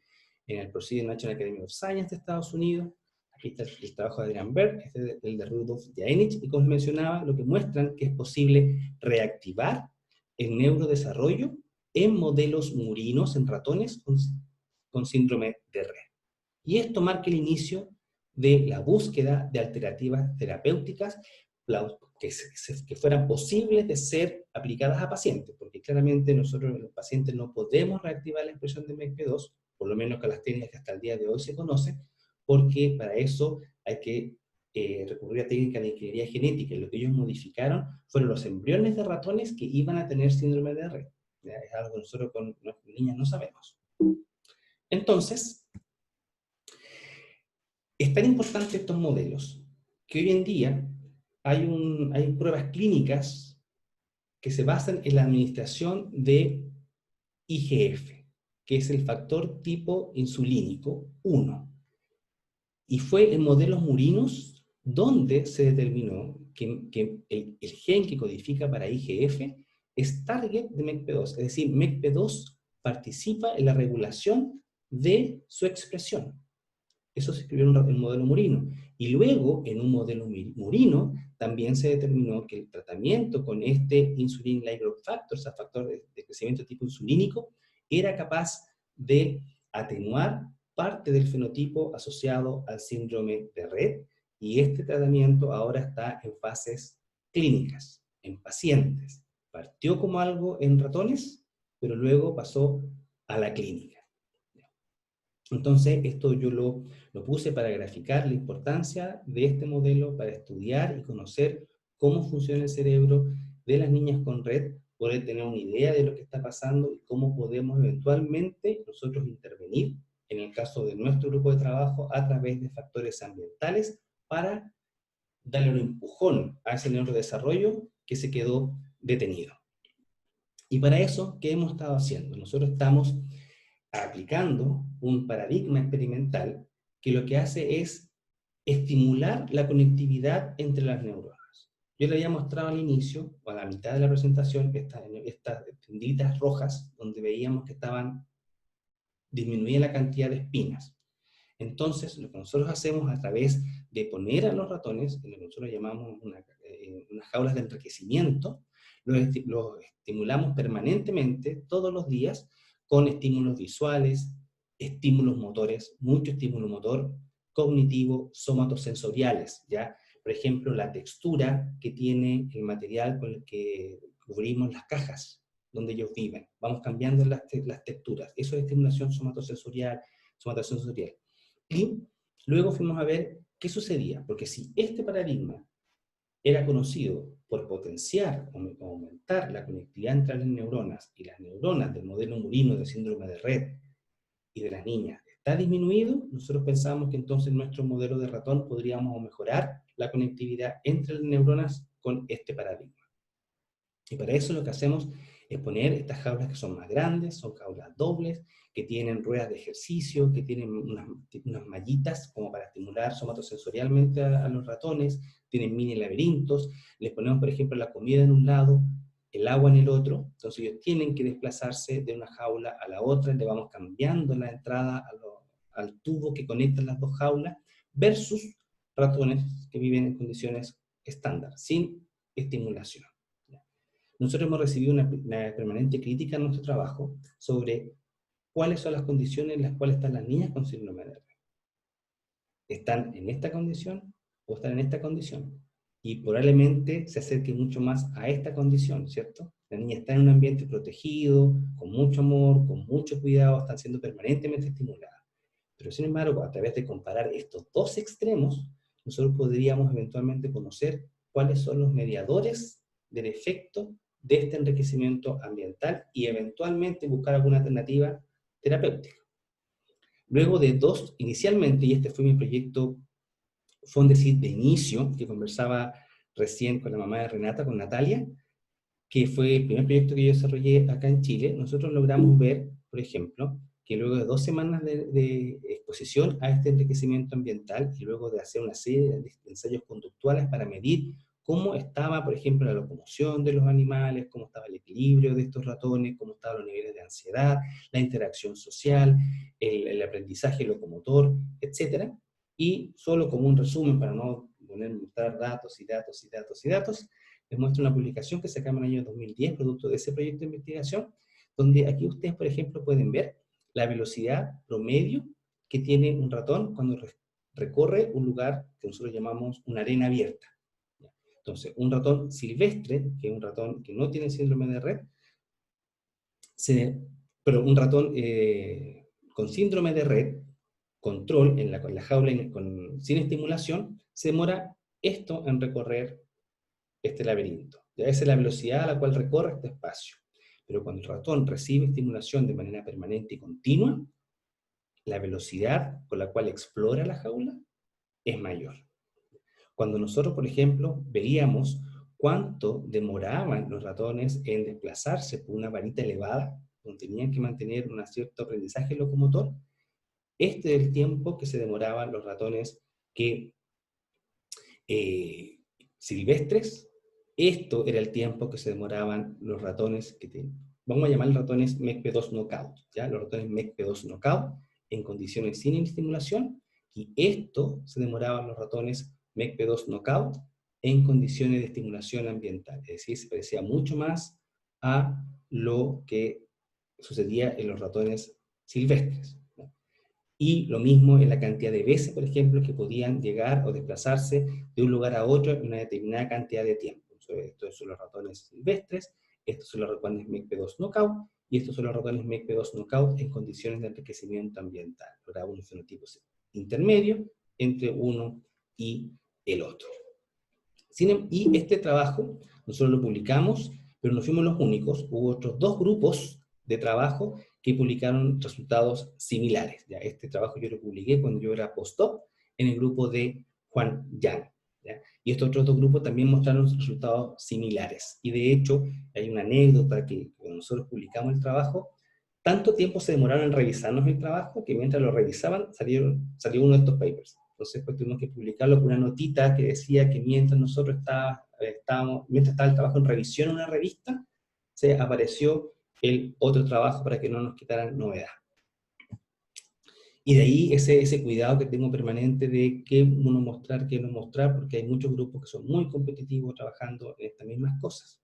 el Proceedings National Academy of Science de Estados Unidos. Aquí está el trabajo de Adrian Berg, este es el de Rudolf Jaenich, y como les mencionaba, lo que muestran que es posible reactivar el neurodesarrollo en modelos murinos, en ratones con síndrome de Rett. Y esto marca el inicio de la búsqueda de alternativas terapéuticas que fueran posibles de ser aplicadas a pacientes, porque claramente nosotros los pacientes no podemos reactivar la expresión de MECP2, por lo menos con las técnicas que hasta el día de hoy se conocen, porque para eso hay que recurrir a técnicas de ingeniería genética, y lo que ellos modificaron fueron los embriones de ratones que iban a tener síndrome de Rett. ¿Ya? Es algo que nosotros con nuestras niñas no sabemos. Entonces, es tan importante estos modelos, que hoy en día hay pruebas clínicas que se basan en la administración de IGF, que es el factor tipo insulínico 1. Y fue en modelos murinos donde se determinó que el gen que codifica para IGF es target de MECP2, es decir, MECP2 participa en la regulación de su expresión. Eso se escribió en el modelo murino. Y luego, en un modelo murino, también se determinó que el tratamiento con este insulin-like growth factor, o sea, factor de crecimiento tipo insulínico, era capaz de atenuar parte del fenotipo asociado al síndrome de Rett, y este tratamiento ahora está en fases clínicas, en pacientes. Partió como algo en ratones, pero luego pasó a la clínica. Entonces, esto yo lo puse para graficar la importancia de este modelo, para estudiar y conocer cómo funciona el cerebro de las niñas con Rett, poder tener una idea de lo que está pasando y cómo podemos eventualmente nosotros intervenir, en el caso de nuestro grupo de trabajo, a través de factores ambientales para darle un empujón a ese neurodesarrollo que se quedó detenido. Y para eso, ¿qué hemos estado haciendo? Nosotros estamos aplicando un paradigma experimental que lo que hace es estimular la conectividad entre las neuronas. Yo le había mostrado al inicio, o a la mitad de la presentación, estas tenditas rojas, donde veíamos que disminuía la cantidad de espinas. Entonces, lo que nosotros hacemos a través de poner a los ratones, en lo que nosotros llamamos unas jaulas de enriquecimiento, los estimulamos permanentemente, todos los días, con estímulos visuales, estímulos motores, mucho estímulo motor, cognitivo, somatosensoriales, ¿ya? Por ejemplo, la textura que tiene el material con el que cubrimos las cajas donde ellos viven. Vamos cambiando las texturas. Eso es estimulación somatosensorial. Y luego fuimos a ver qué sucedía, porque si este paradigma era conocido por potenciar o aumentar la conectividad entre las neuronas, y las neuronas del modelo murino del síndrome de Rett y de las niñas está disminuido, nosotros pensamos que entonces en nuestro modelo de ratón podríamos mejorar la conectividad entre las neuronas con este paradigma. Y para eso lo que hacemos es poner estas jaulas que son más grandes, son jaulas dobles, que tienen ruedas de ejercicio, que tienen unas mallitas como para estimular somatosensorialmente a los ratones, tienen mini laberintos, les ponemos por ejemplo la comida en un lado, el agua en el otro, entonces ellos tienen que desplazarse de una jaula a la otra, le vamos cambiando la entrada al tubo que conecta las dos jaulas, versus ratones que viven en condiciones estándar, sin estimulación. Nosotros hemos recibido una permanente crítica en nuestro trabajo sobre cuáles son las condiciones en las cuales están las niñas con síndrome de Rett. ¿Están en esta condición o están en esta condición? Y probablemente se acerque mucho más a esta condición, ¿cierto? La niña está en un ambiente protegido, con mucho amor, con mucho cuidado, están siendo permanentemente estimuladas. Pero sin embargo, a través de comparar estos dos extremos, nosotros podríamos eventualmente conocer cuáles son los mediadores del efecto de este enriquecimiento ambiental y eventualmente buscar alguna alternativa terapéutica. Luego de inicialmente, y este fue mi proyecto Fondesit de inicio, que conversaba recién con la mamá de Renata, con Natalia, que fue el primer proyecto que yo desarrollé acá en Chile, nosotros logramos ver, por ejemplo, que luego de 2 semanas de exposición a este enriquecimiento ambiental y luego de hacer una serie de ensayos conductuales para medir cómo estaba, por ejemplo, la locomoción de los animales, cómo estaba el equilibrio de estos ratones, cómo estaban los niveles de ansiedad, la interacción social, el aprendizaje locomotor, etc. Y solo como un resumen, para no mostrar datos y datos y datos y datos, les muestro una publicación que sacamos en el año 2010, producto de ese proyecto de investigación, donde aquí ustedes, por ejemplo, pueden ver la velocidad promedio que tiene un ratón cuando recorre un lugar que nosotros llamamos una arena abierta. Entonces, un ratón silvestre, que es un ratón que no tiene síndrome de Rett, pero un ratón con síndrome de Rett, control en la jaula sin estimulación, se demora esto en recorrer este laberinto. Ya esa es la velocidad a la cual recorre este espacio. Pero cuando el ratón recibe estimulación de manera permanente y continua, la velocidad con la cual explora la jaula es mayor. Cuando nosotros, por ejemplo, veíamos cuánto demoraban los ratones en desplazarse por una varita elevada, donde tenían que mantener un cierto aprendizaje locomotor, este es el tiempo que se demoraban los ratones silvestres. Esto era el tiempo que se demoraban los ratones vamos a llamar ratones MECP2 knockout, ¿ya? Los ratones MECP2 knockout en condiciones sin estimulación, y esto se demoraban los ratones MECP2 knockout en condiciones de estimulación ambiental. Es decir, se parecía mucho más a lo que sucedía en los ratones silvestres, ¿no? Y lo mismo en la cantidad de veces, por ejemplo, que podían llegar o desplazarse de un lugar a otro en una determinada cantidad de tiempo. Estos son los ratones silvestres, estos son los ratones MECP2 knockout, y estos son los ratones MECP2 knockout en condiciones de enriquecimiento ambiental. Lograba unos fenotipos intermedios entre uno y el otro. Y este trabajo nosotros lo publicamos, pero no fuimos los únicos. Hubo otros 2 grupos de trabajo que publicaron resultados similares. Ya, este trabajo yo lo publiqué cuando yo era postdoc en el grupo de Juan Yang, ¿ya? Y estos otros 2 grupos también mostraron resultados similares. Y de hecho, hay una anécdota que cuando nosotros publicamos el trabajo, tanto tiempo se demoraron en revisarnos el trabajo que mientras lo revisaban salió uno de estos papers. Entonces pues tuvimos que publicarlo con una notita que decía que mientras nosotros mientras estaba el trabajo en revisión en una revista, se apareció el otro trabajo para que no nos quitaran novedad. Y de ahí ese cuidado que tengo permanente de qué uno mostrar, qué no mostrar, porque hay muchos grupos que son muy competitivos trabajando en estas mismas cosas.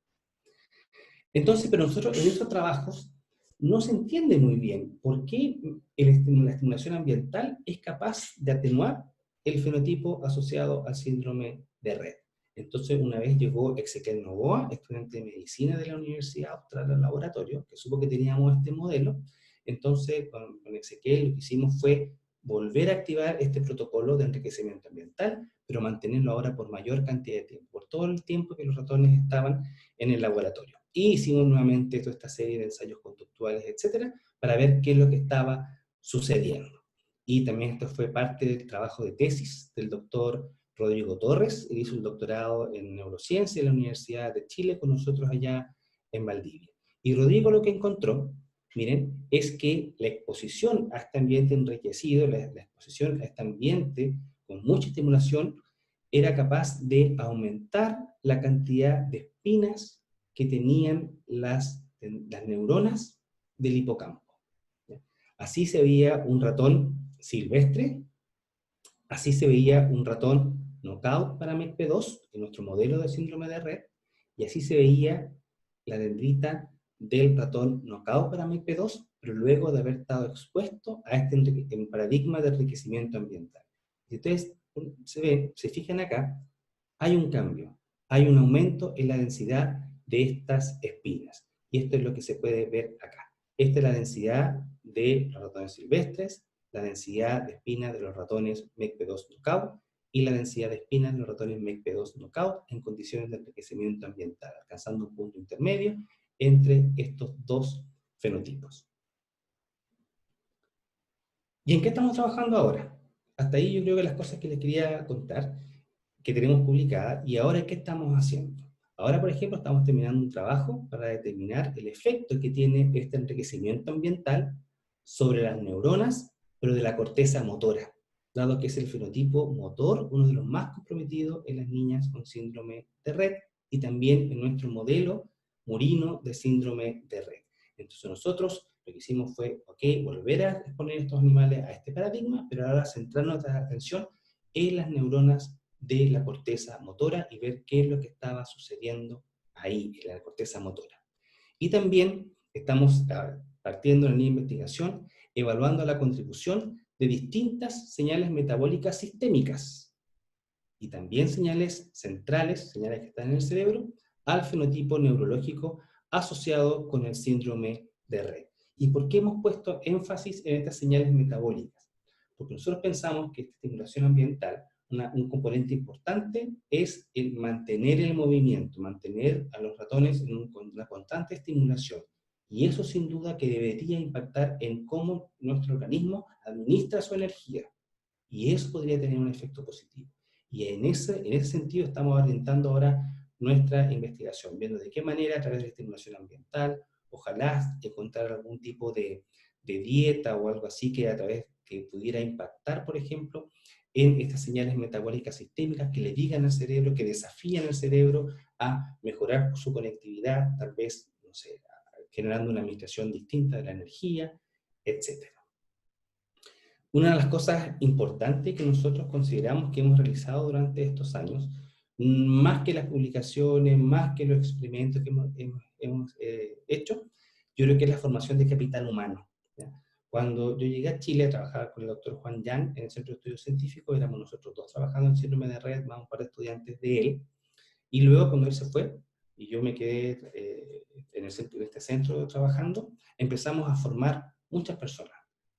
Entonces, pero nosotros en esos trabajos no se entiende muy bien por qué la estimulación ambiental es capaz de atenuar el fenotipo asociado al síndrome de Rett. Entonces, una vez llegó Ezequiel Novoa, estudiante de medicina de la Universidad Austral al laboratorio, que supo que teníamos este modelo. Entonces, con Ezequiel lo que hicimos fue volver a activar este protocolo de enriquecimiento ambiental, pero mantenerlo ahora por mayor cantidad de tiempo, por todo el tiempo que los ratones estaban en el laboratorio. Y hicimos nuevamente toda esta serie de ensayos conductuales, etcétera, para ver qué es lo que estaba sucediendo. Y también esto fue parte del trabajo de tesis del doctor Rodrigo Torres. Él hizo un doctorado en neurociencia en la Universidad de Chile con nosotros allá en Valdivia. Y Rodrigo lo que encontró, miren, es que la exposición a este ambiente enriquecido, la exposición a este ambiente con mucha estimulación, era capaz de aumentar la cantidad de espinas que tenían las neuronas del hipocampo. Así se veía un ratón silvestre, así se veía un ratón knockout para MECP2, en nuestro modelo de síndrome de Rett, y así se veía la dendrita del ratón knockout para MECP2, pero luego de haber estado expuesto a este paradigma de enriquecimiento ambiental. Si ustedes se fijan acá, hay un cambio, hay un aumento en la densidad de estas espinas. Y esto es lo que se puede ver acá. Esta es la densidad de los ratones silvestres, la densidad de espinas de los ratones MECP2 knockout y la densidad de espinas de los ratones MECP2 knockout en condiciones de enriquecimiento ambiental, alcanzando un punto intermedio entre estos 2 fenotipos. ¿Y en qué estamos trabajando ahora? Hasta ahí yo creo que las cosas que les quería contar, que tenemos publicadas, y ahora ¿qué estamos haciendo? Ahora, por ejemplo, estamos terminando un trabajo para determinar el efecto que tiene este enriquecimiento ambiental sobre las neuronas, pero de la corteza motora, dado que es el fenotipo motor uno de los más comprometidos en las niñas con síndrome de Rett, y también en nuestro modelo murino de síndrome de Rett. Entonces nosotros lo que hicimos fue, volver a exponer estos animales a este paradigma, pero ahora centrar nuestra atención en las neuronas de la corteza motora y ver qué es lo que estaba sucediendo ahí, en la corteza motora. Y también estamos partiendo en la investigación, evaluando la contribución de distintas señales metabólicas sistémicas y también señales centrales, señales que están en el cerebro, al fenotipo neurológico asociado con el síndrome de Rett. ¿Y por qué hemos puesto énfasis en estas señales metabólicas? Porque nosotros pensamos que esta estimulación ambiental, un componente importante es el mantener el movimiento, mantener a los ratones en una constante estimulación. Y eso sin duda que debería impactar en cómo nuestro organismo administra su energía. Y eso podría tener un efecto positivo. Y en ese sentido estamos orientando ahora nuestra investigación, viendo de qué manera a través de la estimulación ambiental, ojalá encontrar algún tipo de dieta o algo así que a través que pudiera impactar, por ejemplo, en estas señales metabólicas sistémicas que le digan al cerebro, que desafían al cerebro a mejorar su conectividad, tal vez, no sé, generando una administración distinta de la energía, etc. Una de las cosas importantes que nosotros consideramos que hemos realizado durante estos años, más que las publicaciones, más que los experimentos que hemos hecho, yo creo que es la formación de capital humano, ¿ya? Cuando yo llegué a Chile a trabajar con el doctor Juan Yang en el Centro de Estudios Científicos, éramos nosotros dos trabajando en síndrome de Rett, más un par de estudiantes de él, y luego cuando él se fue, y yo me quedé en este centro trabajando, empezamos a formar muchas personas.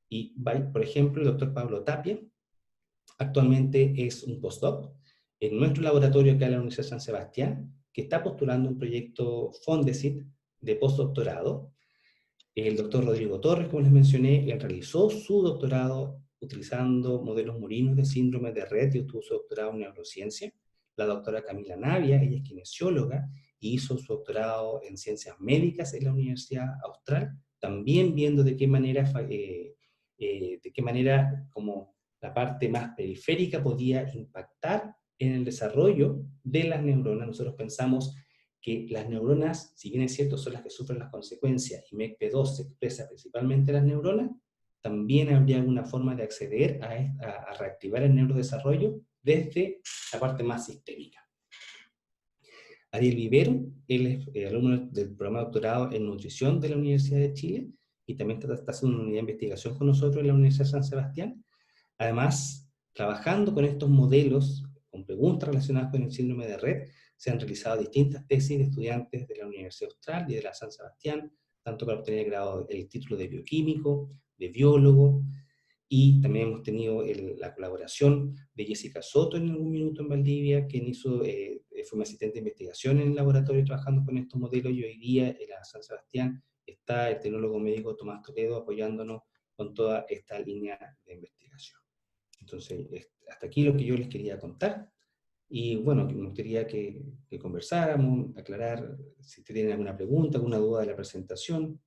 Y, por ejemplo, el doctor Pablo Tapia actualmente es un postdoc en nuestro laboratorio acá en la Universidad de San Sebastián, que está postulando un proyecto Fondesit de postdoctorado. El doctor Rodrigo Torres, como les mencioné, él realizó su doctorado utilizando modelos murinos de síndrome de Rett y obtuvo su doctorado en neurociencia. La doctora Camila Navia, ella es kinesióloga, y hizo su doctorado en ciencias médicas en la Universidad Austral, también viendo de qué manera como la parte más periférica podía impactar en el desarrollo de las neuronas. Nosotros pensamos que las neuronas, si bien es cierto, son las que sufren las consecuencias, y MECP2 se expresa principalmente en las neuronas, también habría alguna forma de acceder a reactivar el neurodesarrollo desde la parte más sistémica. Ariel Vivero, él es alumno del programa de doctorado en nutrición de la Universidad de Chile, y también está haciendo una unidad de investigación con nosotros en la Universidad de San Sebastián. Además, trabajando con estos modelos, con preguntas relacionadas con el síndrome de Rett, se han realizado distintas tesis de estudiantes de la Universidad Austral y de la San Sebastián, tanto para obtener el título de bioquímico, de biólogo, y también hemos tenido la colaboración de Jessica Soto en algún minuto en Valdivia, quien fue mi asistente de investigación en el laboratorio trabajando con estos modelos, y hoy día en la San Sebastián está el tecnólogo médico Tomás Toledo apoyándonos con toda esta línea de investigación. Entonces, hasta aquí lo que yo les quería contar. Y bueno, me gustaría que conversáramos, aclarar si tienen alguna pregunta, alguna duda de la presentación,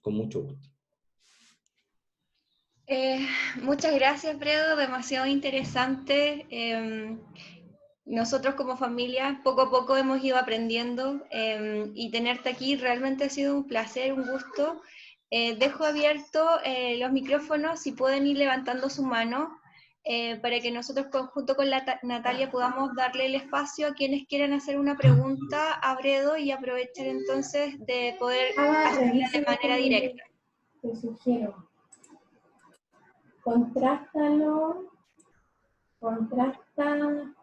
con mucho gusto. Muchas gracias, Fredo, demasiado interesante. Nosotros como familia poco a poco hemos ido aprendiendo, y tenerte aquí realmente ha sido un placer, un gusto. Dejo abierto los micrófonos, si pueden ir levantando su mano, para que nosotros junto con Natalia podamos darle el espacio a quienes quieran hacer una pregunta a Bredo, y aprovechar entonces de poder hacerla de manera directa. Te sugiero, contrástalo, contrasta.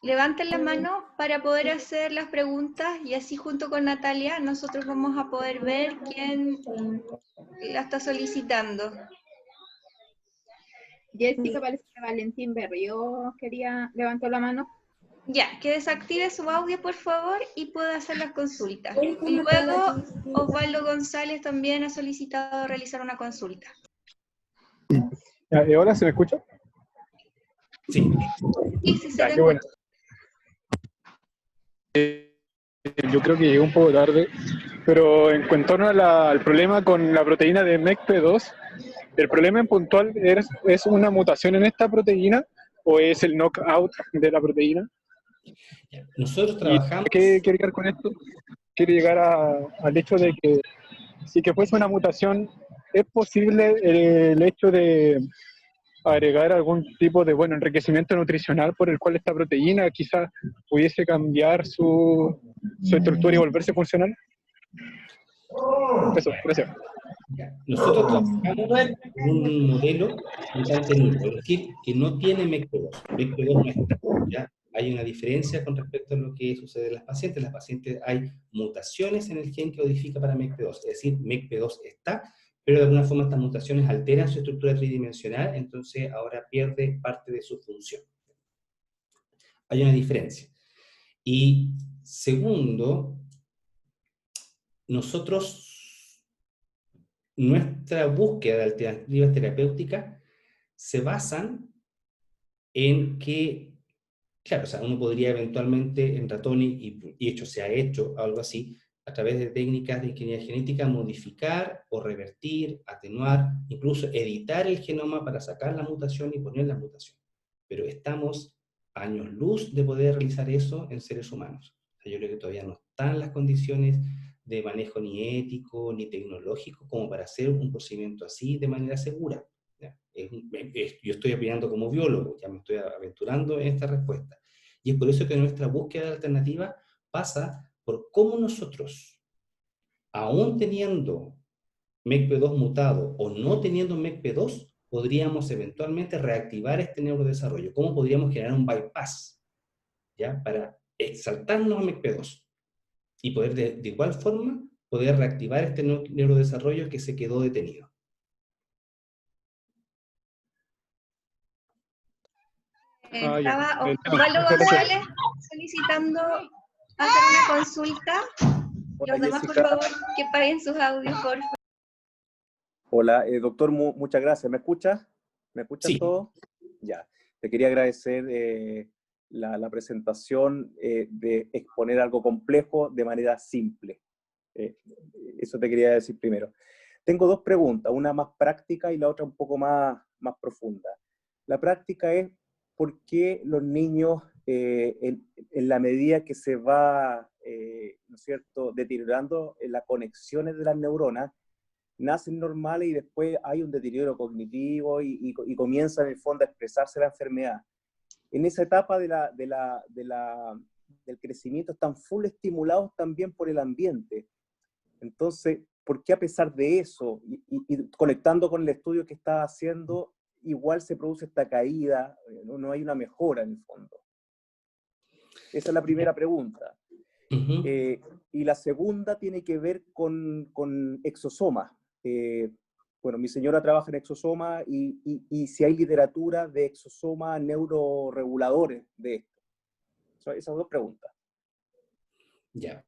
Levanten la mano para poder hacer las preguntas, y así junto con Natalia nosotros vamos a poder ver quién la está solicitando. Jessica, parece que Valentín Berrío levantó la mano. Ya, que desactive su audio por favor y pueda hacer las consultas. Y luego Osvaldo González también ha solicitado realizar una consulta. ¿Ahora se me escucha? Sí. Sí, se Ya, te qué bueno. Yo creo que llegué un poco tarde, pero en torno al problema con la proteína de MECP2, ¿el problema en puntual es una mutación en esta proteína o es el knockout de la proteína? Nosotros trabajamos... ¿Qué quiere llegar con esto? Quiere llegar al hecho de que si que fuese una mutación, ¿es posible el hecho de agregar algún tipo de enriquecimiento nutricional por el cual esta proteína quizás pudiese cambiar su estructura y volverse funcional? Eso, gracias. Nosotros trabajamos en un modelo mutante nulo, es decir, que no tiene MECP2. MECP2 no está, ¿ya? hay una diferencia con respecto a lo que sucede en las pacientes. Las pacientes hay mutaciones en el gen que codifica para MECP2, es decir, MECP2 está, pero de alguna forma estas mutaciones alteran su estructura tridimensional, entonces ahora pierde parte de su función. Hay una diferencia. Y segundo, nuestra búsqueda de alternativas terapéuticas se basan en que, claro, o sea, uno podría eventualmente en ratones, y hecho se ha hecho algo así, a través de técnicas de ingeniería genética, modificar o revertir, atenuar, incluso editar el genoma para sacar la mutación y poner la mutación. Pero estamos años luz de poder realizar eso en seres humanos. O sea, yo creo que todavía no están las condiciones de manejo ni ético ni tecnológico como para hacer un procedimiento así de manera segura. Yo estoy opinando como biólogo, ya me estoy aventurando en esta respuesta. Y es por eso que nuestra búsqueda de alternativa pasa por cómo nosotros, aún teniendo MECP2 mutado o no teniendo MECP2, podríamos eventualmente reactivar este neurodesarrollo. ¿Cómo podríamos generar un bypass, ¿ya? Para exaltarnos a MECP2 y poder de igual forma poder reactivar este neurodesarrollo que se quedó detenido. Estaba Osvaldo González solicitando hacer una consulta. Hola, Los demás, por Jessica. favor, que paguen sus audios, por favor. Hola, doctor, muchas gracias. ¿Me escuchas? ¿Me escuchas Sí. todo? Ya. Te quería agradecer la presentación de exponer algo complejo de manera simple. Eso te quería decir primero. Tengo dos preguntas, una más práctica y la otra un poco más profunda. La práctica es por qué los niños, en la medida que se va, ¿no es cierto?, deteriorando las conexiones de las neuronas, nacen normales y después hay un deterioro cognitivo y comienza en el fondo a expresarse la enfermedad. En esa etapa del crecimiento están full estimulados también por el ambiente. Entonces, ¿por qué a pesar de eso, y conectando con el estudio que está haciendo, igual se produce esta caída? No hay una mejora en el fondo. Esa es la primera pregunta. Y la segunda tiene que ver con exosomas. Bueno, mi señora trabaja en exosomas y si hay literatura de exosomas neuroreguladores de esto. Son esas dos preguntas. Ya.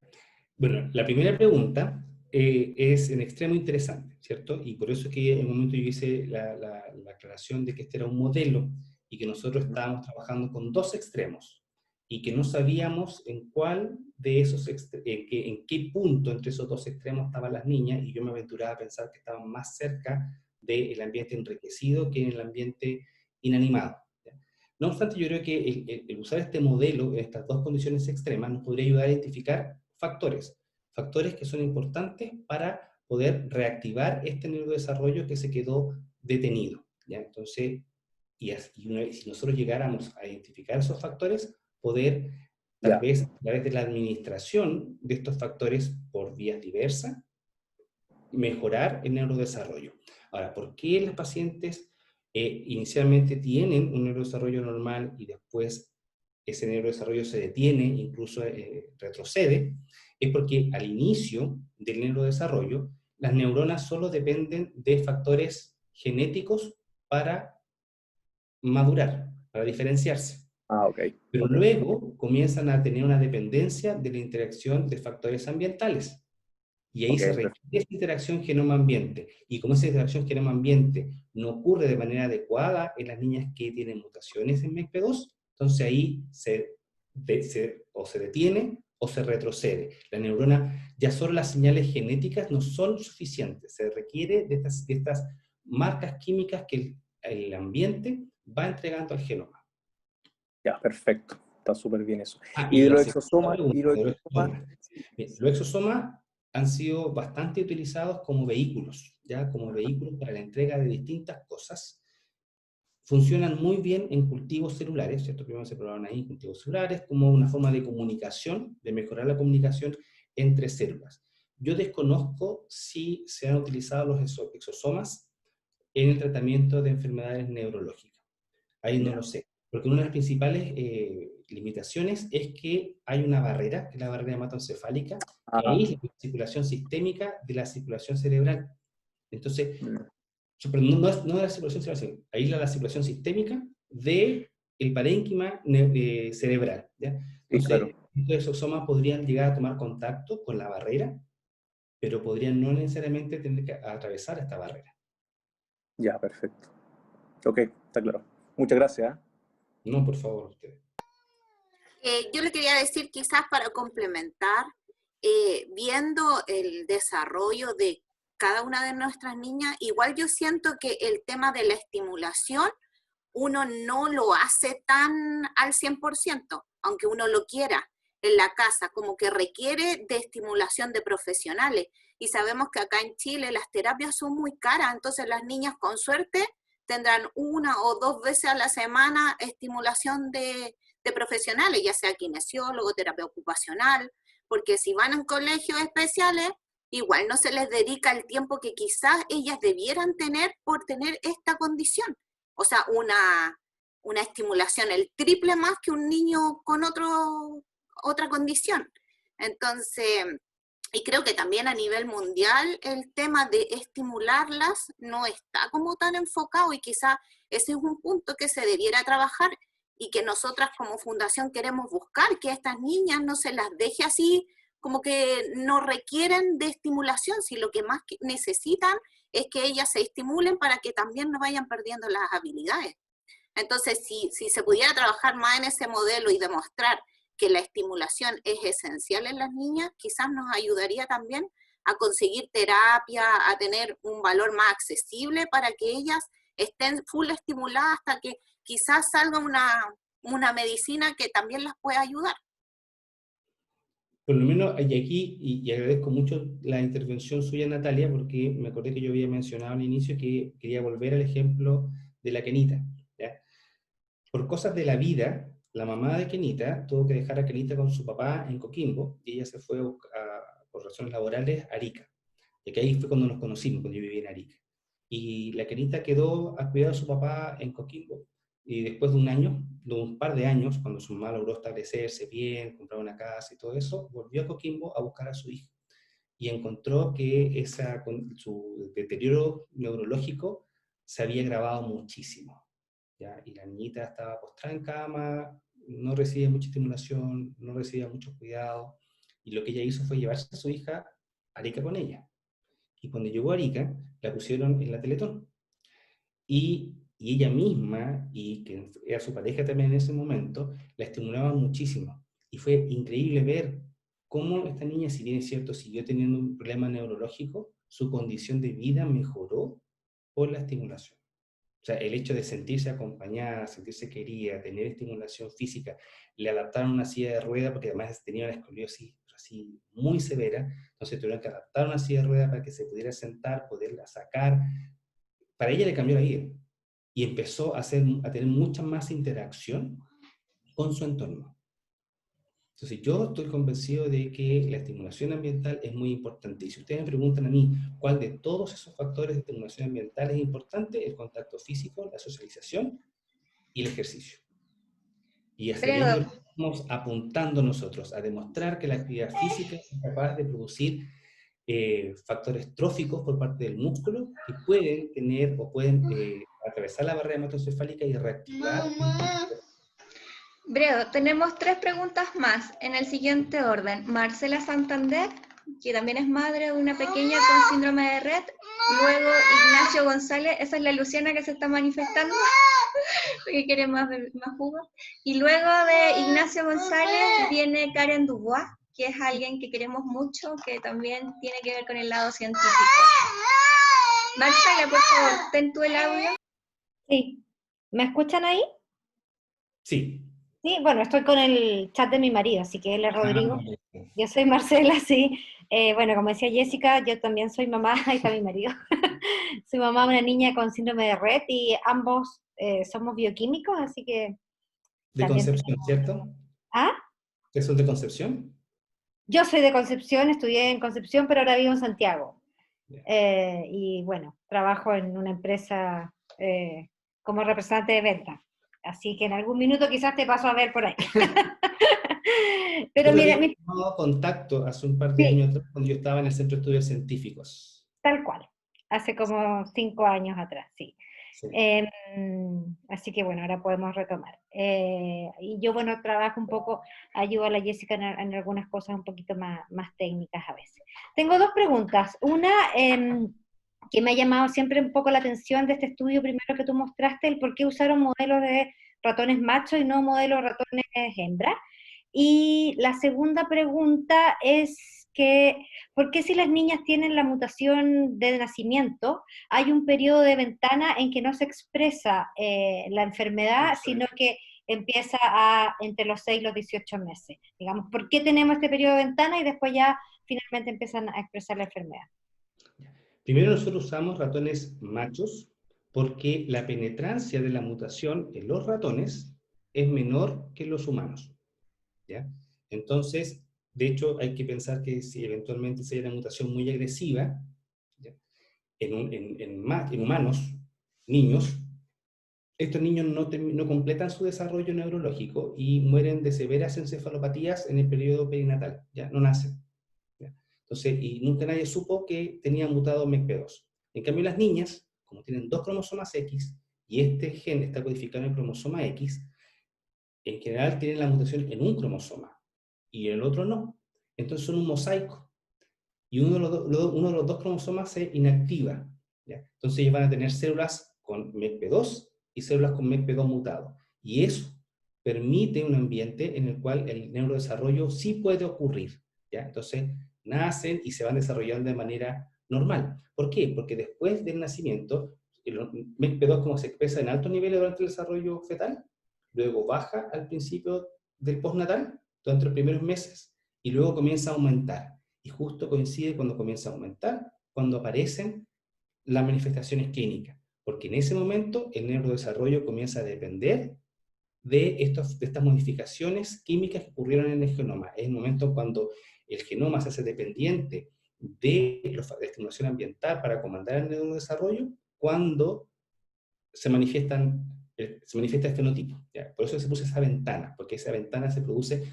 Bueno, la primera pregunta es en extremo interesante, ¿cierto? Y por eso es que en un momento yo hice la aclaración de que este era un modelo y que nosotros estábamos trabajando con dos extremos y que no sabíamos en cuál de esos en qué punto entre esos dos extremos estaban las niñas, y yo me aventuraba a pensar que estaban más cerca del ambiente enriquecido que en el ambiente inanimado. ¿Ya? No obstante, yo creo que el usar este modelo en estas dos condiciones extremas nos podría ayudar a identificar factores que son importantes para poder reactivar este neurodesarrollo que se quedó detenido, ¿ya? Entonces, si nosotros llegáramos a identificar esos factores, poder, tal vez, a través de la administración de estos factores por vías diversas, mejorar el neurodesarrollo. Ahora, ¿por qué las pacientes inicialmente tienen un neurodesarrollo normal y después ese neurodesarrollo se detiene, incluso retrocede? Es porque al inicio del neurodesarrollo, las neuronas solo dependen de factores genéticos para madurar, para diferenciarse. Pero luego comienzan a tener una dependencia de la interacción de factores ambientales. Y ahí se requiere esa interacción genoma-ambiente. Y como esa interacción genoma-ambiente no ocurre de manera adecuada en las niñas que tienen mutaciones en MECP2, entonces ahí o se detiene o se retrocede. La neurona, ya solo las señales genéticas no son suficientes. Se requiere de estas marcas químicas que el ambiente va entregando al genoma. Ya, perfecto. Está súper bien eso. Y de los exosomas... Los exosomas han sido bastante utilizados como vehículos, ¿ya? Como vehículos para la entrega de distintas cosas. Funcionan muy bien en cultivos celulares, ¿cierto? Primero se probaron ahí cultivos celulares como una forma de comunicación, de mejorar la comunicación entre células. Yo desconozco si se han utilizado los exosomas en el tratamiento de enfermedades neurológicas. Ahí no lo sé. Porque una de las principales limitaciones es que hay una barrera, que es la barrera hematoencefálica, que Ah, aísla la circulación sistémica de la circulación cerebral. Entonces, mm, pero no de la circulación cerebral, aísla la circulación sistémica del parénquima cerebral, ¿ya? sí, claro. Entonces, estos exosomas podrían llegar a tomar contacto con la barrera, pero podrían no necesariamente tener que atravesar esta barrera. Ya, perfecto. Ok, está claro. Muchas gracias. No, por favor, ustedes. Yo le quería decir, quizás para complementar, viendo el desarrollo de cada una de nuestras niñas, igual yo siento que el tema de la estimulación, uno no lo hace tan al 100%, aunque uno lo quiera en la casa, como que requiere de estimulación de profesionales. Y sabemos que acá en Chile las terapias son muy caras, entonces las niñas con suerte tendrán 1 o 2 veces a la semana estimulación de profesionales, ya sea kinesiólogo, terapia ocupacional, porque si van a colegios especiales, igual no se les dedica el tiempo que quizás ellas debieran tener por tener esta condición. O sea, una estimulación el triple más que un niño con otra condición. Entonces, y creo que también a nivel mundial el tema de estimularlas no está como tan enfocado, y quizás ese es un punto que se debiera trabajar, y que nosotras como fundación queremos buscar, que a estas niñas no se las deje así, como que no requieren de estimulación, si lo que más necesitan es que ellas se estimulen para que también no vayan perdiendo las habilidades. Entonces, si se pudiera trabajar más en ese modelo y demostrar que la estimulación es esencial en las niñas, quizás nos ayudaría también a conseguir terapia, a tener un valor más accesible para que ellas estén full estimuladas hasta que quizás salga una medicina que también las pueda ayudar. Por lo menos, y aquí, y agradezco mucho la intervención suya, Natalia, porque me acordé que yo había mencionado al inicio que quería volver al ejemplo de la Kenita, ¿ya? Por cosas de la vida, la mamá de Kenita tuvo que dejar a Kenita con su papá en Coquimbo, y ella se fue por razones laborales a Arica. Y que ahí fue cuando nos conocimos, cuando yo vivía en Arica. Y la Kenita quedó a cuidar a su papá en Coquimbo. Y después de un par de años, cuando su mamá logró establecerse bien, comprar una casa y todo eso, volvió a Coquimbo a buscar a su hija. Y encontró que su deterioro neurológico se había agravado muchísimo, ¿ya? Y la niñita estaba postrada en cama, no recibía mucha estimulación, no recibía mucho cuidado, y lo que ella hizo fue llevarse a su hija a Arica con ella. Y cuando llegó a Arica, la pusieron en la Teletón. Y ella misma, y que era su pareja también en ese momento, la estimulaban muchísimo. Y fue increíble ver cómo esta niña, si bien es cierto, siguió teniendo un problema neurológico, su condición de vida mejoró por la estimulación. O sea, el hecho de sentirse acompañada, sentirse querida, tener estimulación física, le adaptaron una silla de ruedas, porque además tenía una escoliosis así muy severa, entonces tuvieron que adaptar una silla de ruedas para que se pudiera sentar, poderla sacar. Para ella le cambió la vida y empezó a tener mucha más interacción con su entorno. Entonces yo estoy convencido de que la estimulación ambiental es muy importante. Y si ustedes me preguntan a mí cuál de todos esos factores de estimulación ambiental es importante, el contacto físico, la socialización y el ejercicio. Y hacia allá es lo que estamos apuntando nosotros, a demostrar que la actividad física es capaz de producir factores tróficos por parte del músculo que pueden tener o pueden atravesar la barrera hematoencefálica y reactivar. Bredo, tenemos 3 preguntas más en el siguiente orden. Marcela Santander, que también es madre de una pequeña con síndrome de Rett. Luego Ignacio González, esa es la Luciana que se está manifestando, porque quiere más jugo. Y luego de Ignacio González viene Karen Dubois, que es alguien que queremos mucho, que también tiene que ver con el lado científico. Marcela, por favor, ten tú el audio. Sí. ¿Me escuchan ahí? Sí. Sí, bueno, estoy con el chat de mi marido, así que él es Rodrigo. Yo soy Marcela, sí. Bueno, como decía Jessica, yo también soy mamá, ahí está mi marido. Soy mamá de una niña con síndrome de Rett y ambos somos bioquímicos, así que... De Concepción, ¿cierto? ¿Ah? ¿Ustedes son de Concepción? Yo soy de Concepción, estudié en Concepción, pero ahora vivo en Santiago. Y bueno, trabajo en una empresa como representante de venta. Así que en algún minuto quizás te paso a ver por ahí. Pero mira, Hemos tomado contacto hace un par de años atrás, cuando yo estaba en el Centro de Estudios Científicos. tal cual, hace como 5 años atrás, sí. Sí. Así que bueno, ahora podemos retomar. Y yo, bueno, trabajo un poco, ayudo a la Jessica en algunas cosas un poquito más técnicas a veces. Tengo 2 preguntas. Una, que me ha llamado siempre un poco la atención de este estudio primero que tú mostraste, el por qué usaron modelos de ratones machos y no modelos de ratones hembra. Y la segunda pregunta es que, ¿por qué si las niñas tienen la mutación de nacimiento, hay un periodo de ventana en que no se expresa la enfermedad, sino que empieza entre los 6 y los 18 meses? Digamos, ¿por qué tenemos este periodo de ventana y después ya finalmente empiezan a expresar la enfermedad? Primero nosotros usamos ratones machos porque la penetrancia de la mutación en los ratones es menor que en los humanos, ¿ya? Entonces, de hecho, hay que pensar que si eventualmente se hay una mutación muy agresiva, ¿ya?, en humanos, niños, estos niños no completan su desarrollo neurológico y mueren de severas encefalopatías en el periodo perinatal, ya no nacen. ¿Ya? Entonces, y nunca nadie supo que tenía mutado MECP2. En cambio, las niñas, como tienen 2 cromosomas X, y este gen está codificado en el cromosoma X, en general tienen la mutación en un cromosoma, y el otro no. Entonces son un mosaico. Y uno de los 2 cromosomas se inactiva, ¿ya? Entonces ellos van a tener células con MECP2 y células con MECP2 mutado. Y eso permite un ambiente en el cual el neurodesarrollo sí puede ocurrir, ¿ya? Entonces nacen y se van desarrollando de manera normal. ¿Por qué? Porque después del nacimiento, el MECP2 como se expresa en altos niveles durante el desarrollo fetal, luego baja al principio del postnatal, durante los primeros meses, y luego comienza a aumentar. Y justo coincide cuando comienza a aumentar, cuando aparecen las manifestaciones clínicas, porque en ese momento el neurodesarrollo comienza a depender de estas modificaciones químicas que ocurrieron en el genoma. Es el momento cuando el genoma se hace dependiente de la estimulación ambiental para comandar el neurodesarrollo, cuando se manifiesta el fenotipo, ¿ya? Por eso se puso esa ventana, porque esa ventana se produce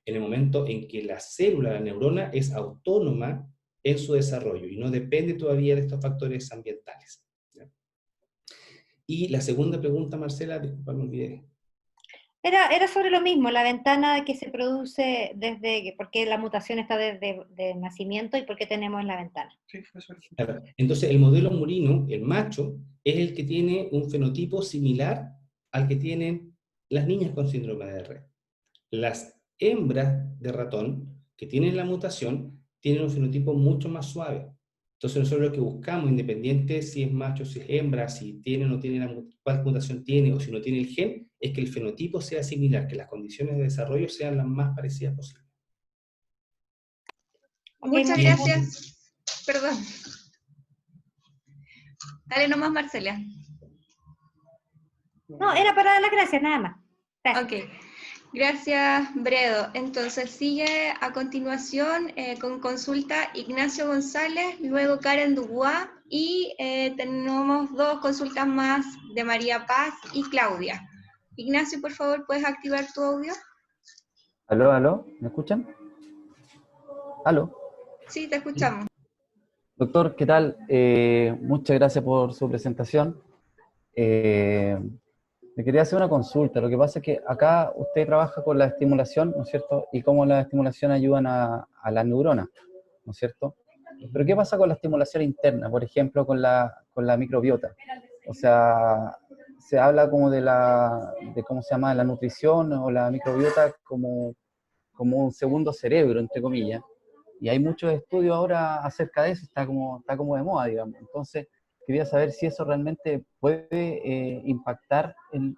en el momento en que la célula, la neurona, es autónoma en su desarrollo y no depende todavía de estos factores ambientales, ¿ya? Y la segunda pregunta, Marcela, disculpa, me olvidé. Era sobre lo mismo, la ventana que se produce por qué la mutación está desde nacimiento y por qué tenemos la ventana. Sí, eso es. Claro. Entonces, el modelo murino, el macho, es el que tiene un fenotipo similar al que tienen las niñas con síndrome de Rett. Las hembras de ratón que tienen la mutación tienen un fenotipo mucho más suave. Entonces nosotros lo que buscamos, independiente si es macho, si es hembra, si tiene o no tiene cuál mutación tiene o si no tiene el gen, es que el fenotipo sea similar, que las condiciones de desarrollo sean las más parecidas posibles. Muchas gracias. Perdón. Dale nomás, Marcela. No, era para dar las gracias, nada más. Gracias. Ok. Gracias, Bredo. Entonces sigue a continuación con consulta Ignacio González, luego Karen Dubois y tenemos 2 consultas más de María Paz y Claudia. Ignacio, por favor, ¿puedes activar tu audio? Aló, aló, ¿me escuchan? Aló. Sí, te escuchamos. Doctor, ¿qué tal? Muchas gracias por su presentación. Me quería hacer una consulta. Lo que pasa es que acá usted trabaja con la estimulación, ¿no es cierto? Y cómo la estimulación ayudan a la neurona, ¿no es cierto? Pero ¿qué pasa con la estimulación interna? Por ejemplo, con la microbiota. O sea, se habla como de cómo se llama, la nutrición o la microbiota como un segundo cerebro, entre comillas. Y hay muchos estudios ahora acerca de eso, está como de moda, digamos. Entonces, quería saber si eso realmente puede impactar en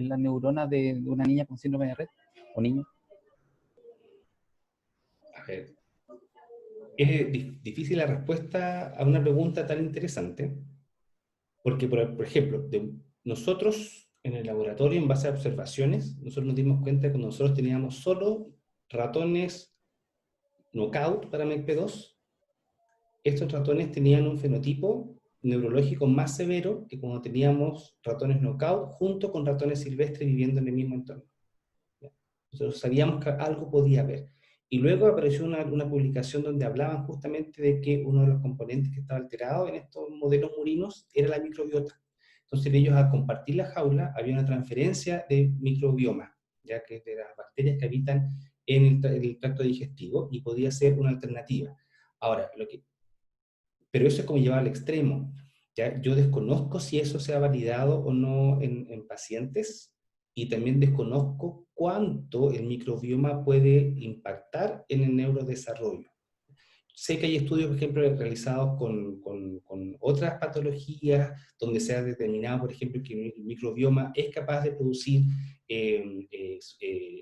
la neurona de una niña con síndrome de Rett o niño. A ver, es difícil la respuesta a una pregunta tan interesante, porque, por ejemplo, nosotros en el laboratorio, en base a observaciones, nosotros nos dimos cuenta que cuando nosotros teníamos solo ratones knockout para MECP2, estos ratones tenían un fenotipo neurológico más severo que cuando teníamos ratones knockout junto con ratones silvestres viviendo en el mismo entorno. Nosotros sabíamos que algo podía haber. Y luego apareció una publicación donde hablaban justamente de que uno de los componentes que estaba alterado en estos modelos murinos era la microbiota. Entonces ellos, al compartir la jaula, había una transferencia de microbioma, ya que de las bacterias que habitan en el tracto digestivo, y podía ser una alternativa. Ahora, pero eso es como llevar al extremo. ¿Ya? Yo desconozco si eso se ha validado o no en pacientes, y también desconozco cuánto el microbioma puede impactar en el neurodesarrollo. Sé que hay estudios, por ejemplo, realizados con otras patologías, donde se ha determinado, por ejemplo, que el microbioma es capaz de producir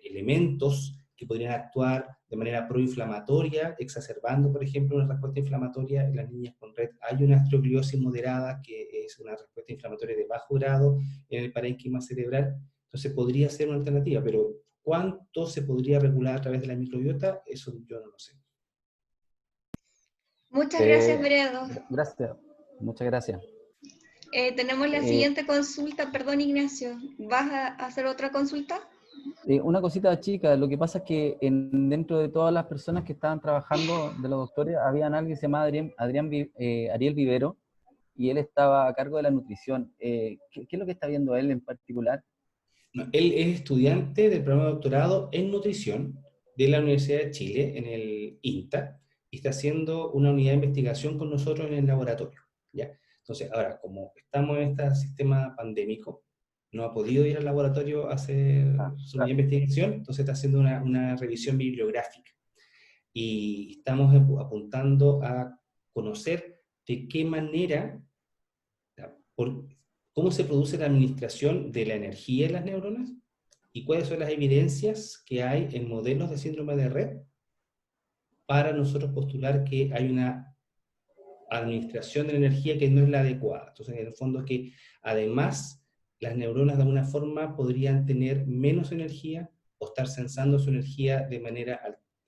elementos que podrían actuar de manera proinflamatoria, exacerbando, por ejemplo, una respuesta inflamatoria en las niñas con RET. Hay una astrogliosis moderada, que es una respuesta inflamatoria de bajo grado en el parénquima cerebral. Entonces podría ser una alternativa, pero ¿cuánto se podría regular a través de la microbiota? Eso yo no lo sé. Muchas gracias, Bredo. Gracias, muchas gracias. Tenemos la siguiente consulta, perdón, Ignacio. ¿Vas a hacer otra consulta? Una cosita chica, lo que pasa es que dentro de todas las personas que estaban trabajando, de los doctores, había alguien que se llama Ariel Vivero, y él estaba a cargo de la nutrición. ¿Qué es lo que está viendo él en particular? No, él es estudiante del programa de doctorado en nutrición de la Universidad de Chile, en el INTA, y está haciendo una unidad de investigación con nosotros en el laboratorio, ¿ya? Entonces, ahora, como estamos en este sistema pandémico, no ha podido ir al laboratorio a hacer su unidad de investigación, entonces está haciendo una revisión bibliográfica. Y estamos apuntando a conocer de qué manera, cómo se produce la administración de la energía en las neuronas, y cuáles son las evidencias que hay en modelos de síndrome de Rett para nosotros postular que hay una administración de la energía que no es la adecuada. Entonces, en el fondo, que además las neuronas de alguna forma podrían tener menos energía o estar sensando su energía de manera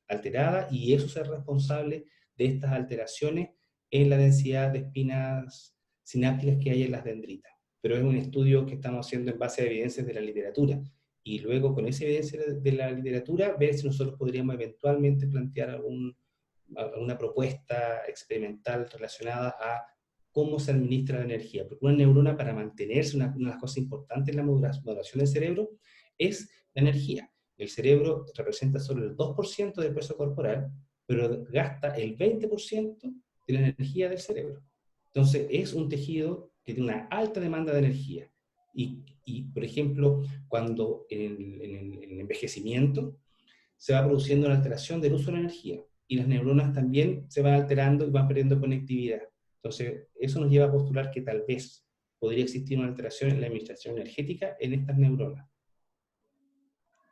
alterada, y eso ser responsable de estas alteraciones en la densidad de espinas sinápticas que hay en las dendritas. Pero es un estudio que estamos haciendo en base a evidencias de la literatura, y luego con esa evidencia de la literatura ver si nosotros podríamos eventualmente plantear alguna propuesta experimental relacionada a cómo se administra la energía. Porque una neurona, para mantenerse, una de las cosas importantes en la modulación del cerebro es la energía. El cerebro representa solo el 2% del peso corporal, pero gasta el 20% de la energía del cerebro. Entonces es un tejido que tiene una alta demanda de energía. Y por ejemplo, cuando en el envejecimiento se va produciendo una alteración del uso de la energía, y las neuronas también se van alterando y van perdiendo conectividad. Entonces, eso nos lleva a postular que tal vez podría existir una alteración en la administración energética en estas neuronas.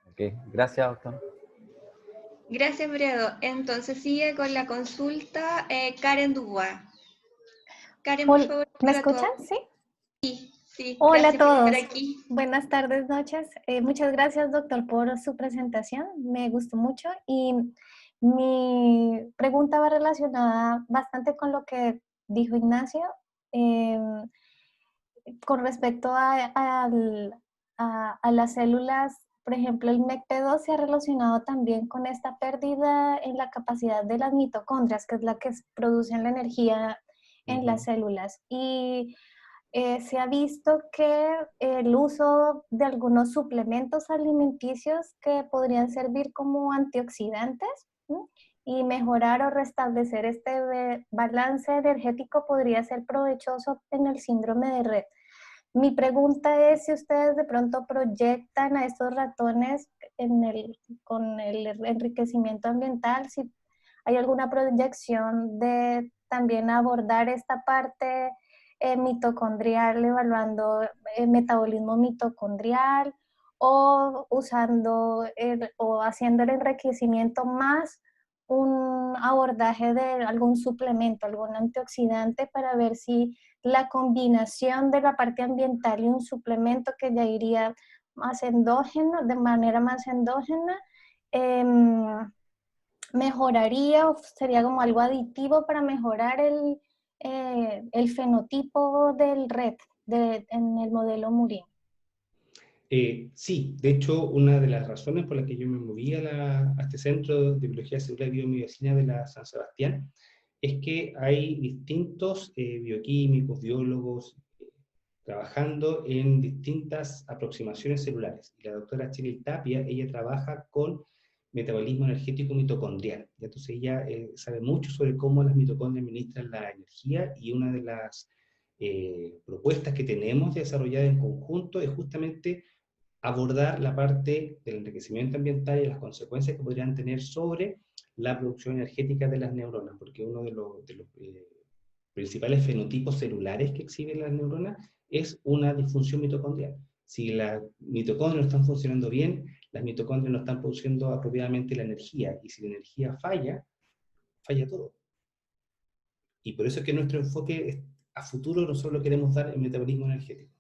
Ok, gracias, doctor. Gracias, Bredo. Entonces sigue con la consulta Karen Dubois. Karen, por favor. ¿Me escuchan? ¿Sí? Sí, sí. Hola a todos. Por aquí. Buenas tardes, noches. Muchas gracias, doctor, por su presentación. Me gustó mucho, y mi pregunta va relacionada bastante con lo que dijo Ignacio, con respecto a las células. Por ejemplo, el MECP2 se ha relacionado también con esta pérdida en la capacidad de las mitocondrias, que es la que producen la energía en las células. Y se ha visto que el uso de algunos suplementos alimenticios que podrían servir como antioxidantes, ¿sí?, y mejorar o restablecer este balance energético podría ser provechoso en el síndrome de Rett. Mi pregunta es si ustedes de pronto proyectan a estos ratones con el enriquecimiento ambiental, si hay alguna proyección de también abordar esta parte mitocondrial, evaluando metabolismo mitocondrial, o usando o haciendo el enriquecimiento más un abordaje de algún suplemento, algún antioxidante, para ver si la combinación de la parte ambiental y un suplemento que ya iría más endógeno, de manera más endógena, mejoraría, o sería como algo aditivo para mejorar el fenotipo del RET en el modelo Murín. Sí, de hecho, una de las razones por las que yo me moví a este Centro de Biología Celular y Biomedicina de la San Sebastián es que hay distintos bioquímicos, biólogos, trabajando en distintas aproximaciones celulares. Y la doctora Cheryl Tapia, ella trabaja con metabolismo energético mitocondrial. Y entonces ella sabe mucho sobre cómo las mitocondrias administran la energía, y una de las propuestas que tenemos de desarrollar en conjunto es justamente abordar la parte del enriquecimiento ambiental y las consecuencias que podrían tener sobre la producción energética de las neuronas, porque uno de los principales fenotipos celulares que exhiben las neuronas es una disfunción mitocondrial. Si las mitocondrias no están funcionando bien, las mitocondrias no están produciendo apropiadamente la energía, y si la energía falla, falla todo. Y por eso es que nuestro enfoque a futuro nosotros lo queremos dar en metabolismo energético.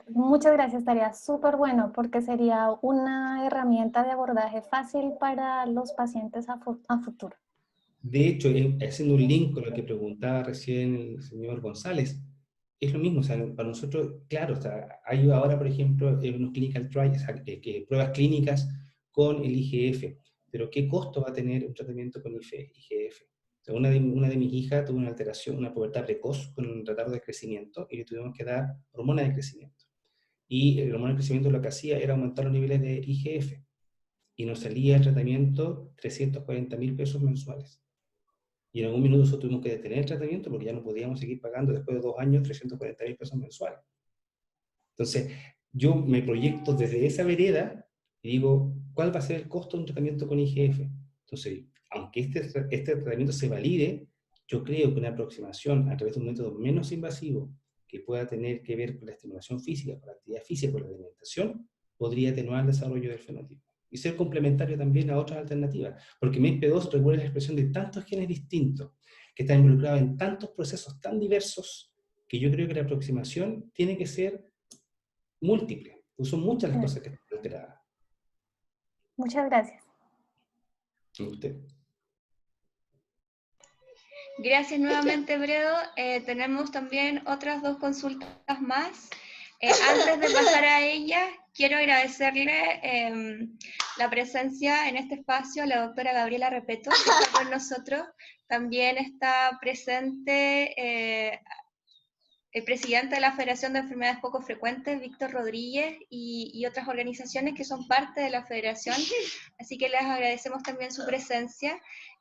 Muchas gracias, estaría súper bueno porque sería una herramienta de abordaje fácil para los pacientes a futuro. De hecho, haciendo un link con lo que preguntaba recién el señor González, es lo mismo, o sea, para nosotros, claro, o sea, hay ahora, por ejemplo, unos clinical trials, pruebas clínicas con el IGF, pero ¿qué costo va a tener un tratamiento con IGF? O sea, una de mis hijas tuvo una alteración, una pubertad precoz con un retardo de crecimiento, y le tuvimos que dar hormona de crecimiento. Y el hormona de crecimiento lo que hacía era aumentar los niveles de IGF, y nos salía el tratamiento 340.000 pesos mensuales. Y en algún minuto nosotros tuvimos que detener el tratamiento porque ya no podíamos seguir pagando después de 2 años 340.000 pesos mensuales. Entonces, yo me proyecto desde esa vereda y digo, ¿cuál va a ser el costo de un tratamiento con IGF? Entonces, aunque este tratamiento se valide, yo creo que una aproximación a través de un método menos invasivo, que pueda tener que ver con la estimulación física, con la actividad física, con la alimentación, podría atenuar el desarrollo del fenotipo. Y ser complementario también a otras alternativas, porque MIP2 regula la expresión de tantos genes distintos, que están involucrados en tantos procesos tan diversos, que yo creo que la aproximación tiene que ser múltiple, pues son muchas las cosas que están alteradas. Muchas gracias. ¿Usted? Gracias nuevamente, Bredo. Tenemos también otras 2 consultas más. Antes de pasar a ella, quiero agradecerle la presencia en este espacio a la doctora Gabriela Repeto, que está con nosotros. También está presente el presidente de la Federación de Enfermedades Poco Frecuentes, Víctor Rodríguez, y otras organizaciones que son parte de la federación. Así que les agradecemos también su presencia.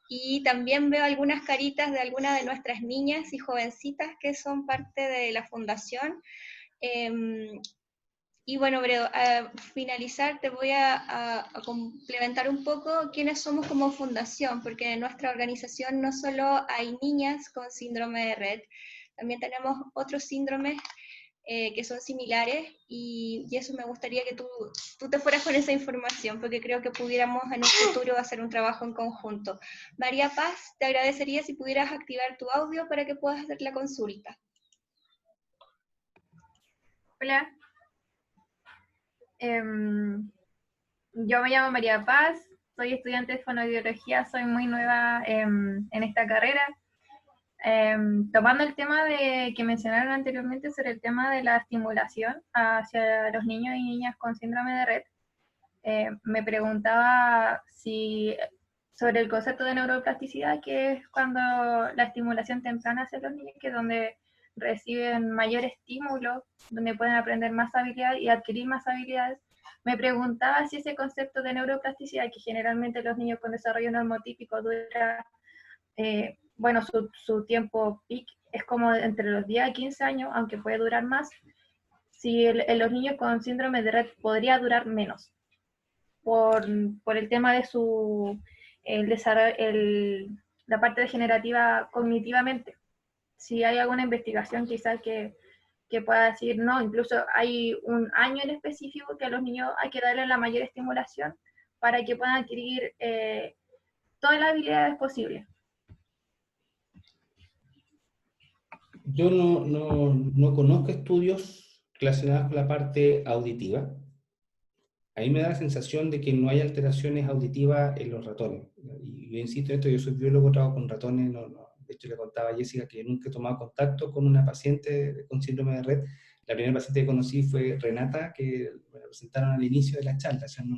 Y también veo algunas caritas de algunas de nuestras niñas y jovencitas que son parte de la fundación. Y bueno, Bredo, a finalizar te voy a complementar un poco quiénes somos como fundación, porque en nuestra organización no solo hay niñas con síndrome de Rett, también tenemos otros síndromes que son similares, y eso me gustaría que tú te fueras con esa información, porque creo que pudiéramos en un futuro hacer un trabajo en conjunto. María Paz, te agradecería si pudieras activar tu audio para que puedas hacer la consulta. Hola. Yo me llamo María Paz, soy estudiante de fonoaudiología, soy muy nueva en esta carrera. Tomando el tema que mencionaron anteriormente sobre el tema de la estimulación hacia los niños y niñas con síndrome de Rett, me preguntaba sobre el concepto de neuroplasticidad, que es cuando la estimulación temprana hacia los niños, que es donde reciben mayor estímulo, donde pueden aprender más habilidades y adquirir más habilidades. Me preguntaba si ese concepto de neuroplasticidad, que generalmente los niños con desarrollo normotípico dura, bueno, su tiempo peak es como entre los 10 a 15 años, aunque puede durar más, si en los niños con síndrome de Rett podría durar menos, por el tema de la parte degenerativa cognitivamente. Si hay alguna investigación quizás que pueda decir, no, incluso hay un año en específico que a los niños hay que darle la mayor estimulación para que puedan adquirir todas las habilidades posibles. Yo no conozco estudios relacionados con la parte auditiva. A mí me da la sensación de que no hay alteraciones auditivas en los ratones. Y yo insisto en esto, yo soy biólogo, trabajo con ratones, De hecho, le contaba a Jessica que nunca he tomado contacto con una paciente con síndrome de Rett. La primera paciente que conocí fue Renata, que me la presentaron al inicio de la charla. O sea, no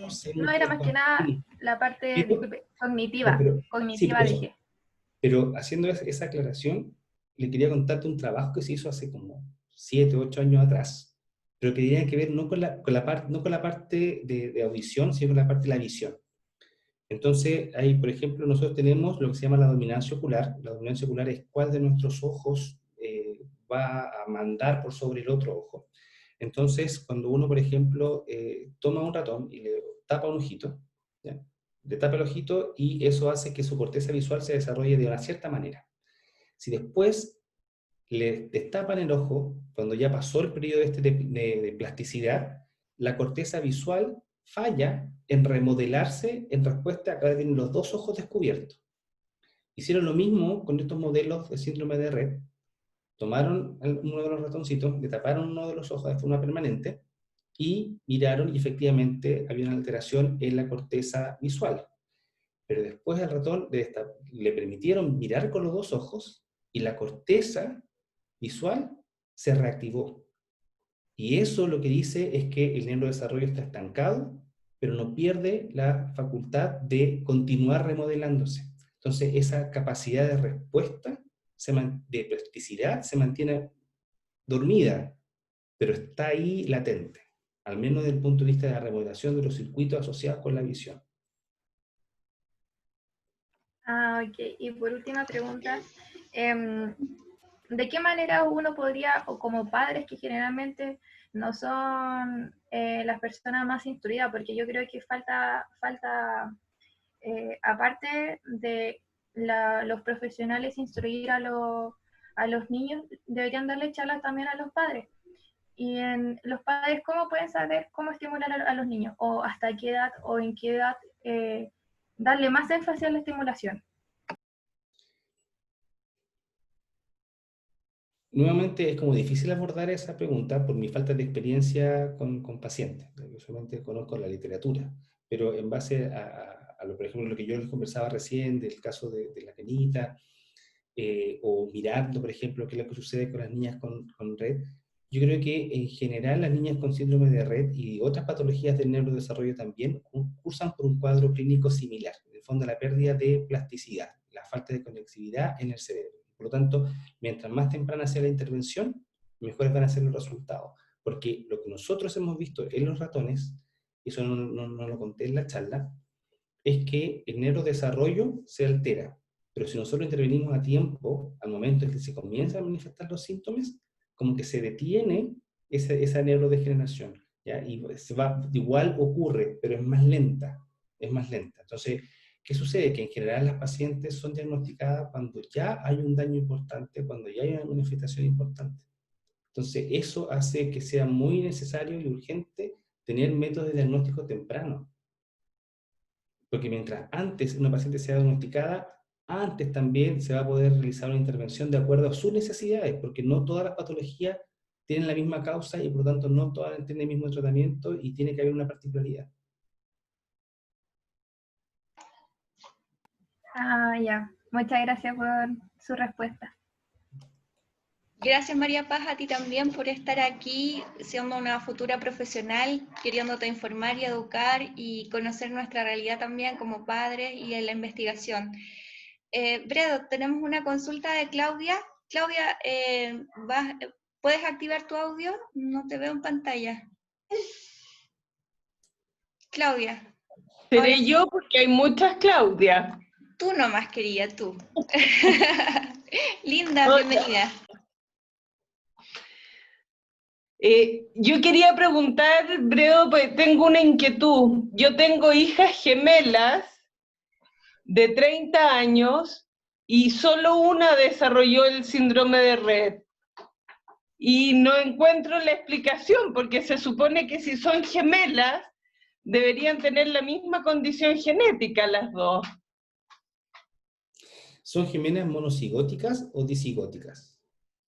sé No, mucho era del más que nada contenido. la parte, Pero- disculpe, cognitiva. sí, Cognitiva por eso. dije. Pero haciendo esa aclaración, le quería contarte un trabajo que se hizo hace como 7, 8 años atrás, pero que tenía que ver no con la parte de audición, sino con la parte de la visión. Entonces, ahí, por ejemplo, nosotros tenemos lo que se llama la dominancia ocular. La dominancia ocular es cuál de nuestros ojos va a mandar por sobre el otro ojo. Entonces, cuando uno, por ejemplo, toma un ratón y le tapa un ojito, ¿ya? Le tapa el ojito y eso hace que su corteza visual se desarrolle de una cierta manera. Si después le destapan el ojo, cuando ya pasó el periodo de plasticidad, la corteza visual falla en remodelarse en respuesta a que ahora tienen los dos ojos descubiertos. Hicieron lo mismo con estos modelos de síndrome de Rett. Tomaron uno de los ratoncitos, le taparon uno de los ojos de forma permanente y miraron y efectivamente había una alteración en la corteza visual. Pero después al ratón le permitieron mirar con los dos ojos y la corteza visual se reactivó. Y eso lo que dice es que el neurodesarrollo está estancado, pero no pierde la facultad de continuar remodelándose. Entonces esa capacidad de respuesta, de plasticidad, se mantiene dormida, pero está ahí latente, al menos desde el punto de vista de la remodelación de los circuitos asociados con la visión. Ok. Y por última pregunta, ¿de qué manera uno podría, o como padres que generalmente no son las personas más instruidas, porque yo creo que falta aparte de los profesionales instruir a los niños, deberían darle charlas también a los padres? Y los padres, ¿cómo pueden saber cómo estimular a los niños? ¿O hasta qué edad o en qué edad darle más énfasis a la estimulación? Nuevamente es como difícil abordar esa pregunta por mi falta de experiencia con pacientes. Yo solamente conozco la literatura, pero en base por ejemplo, lo que yo les conversaba recién del caso de la Kenita, o mirando, por ejemplo, qué es lo que sucede con las niñas con Rett, yo creo que en general las niñas con síndrome de Rett y otras patologías del neurodesarrollo también cursan por un cuadro clínico similar, en el fondo la pérdida de plasticidad, la falta de conectividad en el cerebro. Por lo tanto, mientras más temprana sea la intervención, mejores van a ser los resultados. Porque lo que nosotros hemos visto en los ratones, y eso no lo conté en la charla, es que el neurodesarrollo se altera. Pero si nosotros intervenimos a tiempo, al momento en que se comienzan a manifestar los síntomas, como que se detiene esa neurodegeneración, ¿ya? Y igual ocurre, pero es más lenta, es más lenta. Entonces, ¿qué sucede? Que en general las pacientes son diagnosticadas cuando ya hay un daño importante, cuando ya hay una manifestación importante. Entonces, eso hace que sea muy necesario y urgente tener métodos de diagnóstico temprano. Porque mientras antes una paciente sea diagnosticada, antes también se va a poder realizar una intervención de acuerdo a sus necesidades, porque no todas las patologías tienen la misma causa y por lo tanto no todas tienen el mismo tratamiento y tiene que haber una particularidad. Ah, ya. Muchas gracias por su respuesta. Gracias María Paz, a ti también por estar aquí, siendo una futura profesional, queriéndote informar y educar y conocer nuestra realidad también como padres y en la investigación. Bredo, tenemos una consulta de Claudia. Claudia, ¿puedes activar tu audio? No te veo en pantalla. Claudia. Seré yo porque hay muchas Claudia. Tú nomás quería, tú. Linda, bienvenida. Yo quería preguntar, Bredo, pues tengo una inquietud. Yo tengo hijas gemelas de 30 años y solo una desarrolló el síndrome de Rett. Y no encuentro la explicación, porque se supone que si son gemelas, deberían tener la misma condición genética las dos. ¿Son gemelas monocigóticas o disigóticas?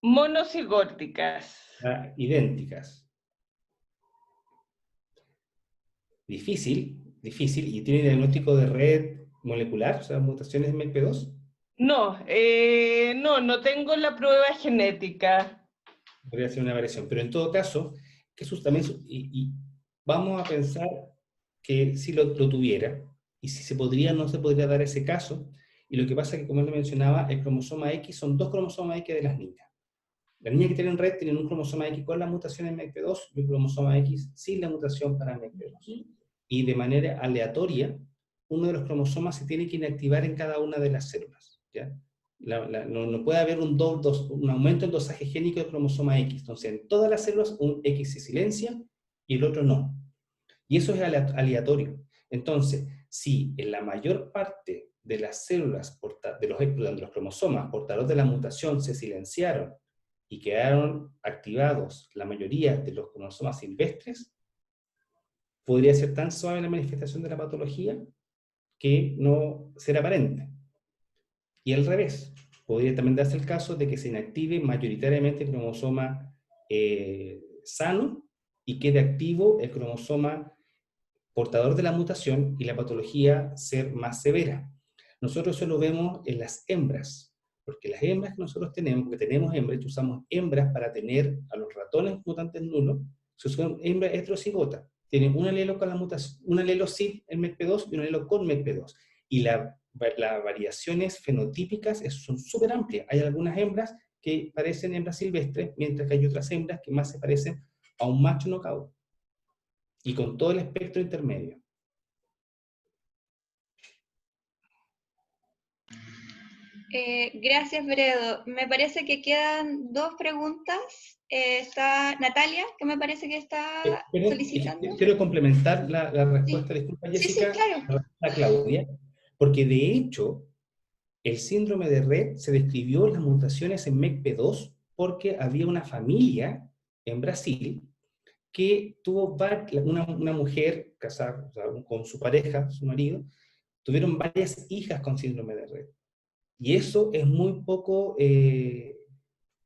Monocigóticas. Idénticas. Difícil, y tiene diagnóstico de red molecular, o sea, mutaciones de MECP2. No, no tengo la prueba genética. Podría ser una variación, pero en todo caso, que eso también, y vamos a pensar que si lo tuviera, y si se podría o no se podría dar ese caso, y lo que pasa es que, como él mencionaba, el cromosoma X son 2 cromosomas X de las niñas. Las niñas que tienen red tienen un cromosoma X con la mutación en MECP2 y un cromosoma X sin la mutación para MECP2. Y de manera aleatoria, uno de los cromosomas se tiene que inactivar en cada una de las células, ¿ya? No puede haber un aumento en dosaje génico del cromosoma X. Entonces, en todas las células, un X se silencia y el otro no. Y eso es aleatorio. Entonces, si en la mayor parte de las células, de los cromosomas portadores de la mutación se silenciaron y quedaron activados la mayoría de los cromosomas silvestres, podría ser tan suave la manifestación de la patología que no será aparente. Y al revés, podría también darse el caso de que se inactive mayoritariamente el cromosoma sano y quede activo el cromosoma portador de la mutación y la patología ser más severa. Nosotros eso lo vemos en las hembras, porque las hembras que nosotros tenemos, porque tenemos hembras, usamos hembras para tener a los ratones mutantes nulos, son hembras heterocigotas, tienen un alelo con la mutación, un alelo sin el MECP2 y un alelo con MECP2. Y las variaciones fenotípicas son súper amplias. Hay algunas hembras que parecen hembras silvestres, mientras que hay otras hembras que más se parecen a un macho knockout. Y con todo el espectro intermedio. Gracias, Bredo. Me parece que quedan 2 preguntas. Está Natalia, que me parece que está solicitando. Quiero complementar la respuesta, Sí. disculpa Jessica, Sí, claro. a Claudia, porque de hecho, el síndrome de Rett se describió las mutaciones en MECP2 porque había una familia en Brasil que tuvo una mujer casada, o sea, con su pareja, su marido, tuvieron varias hijas con síndrome de Rett. Y eso es muy poco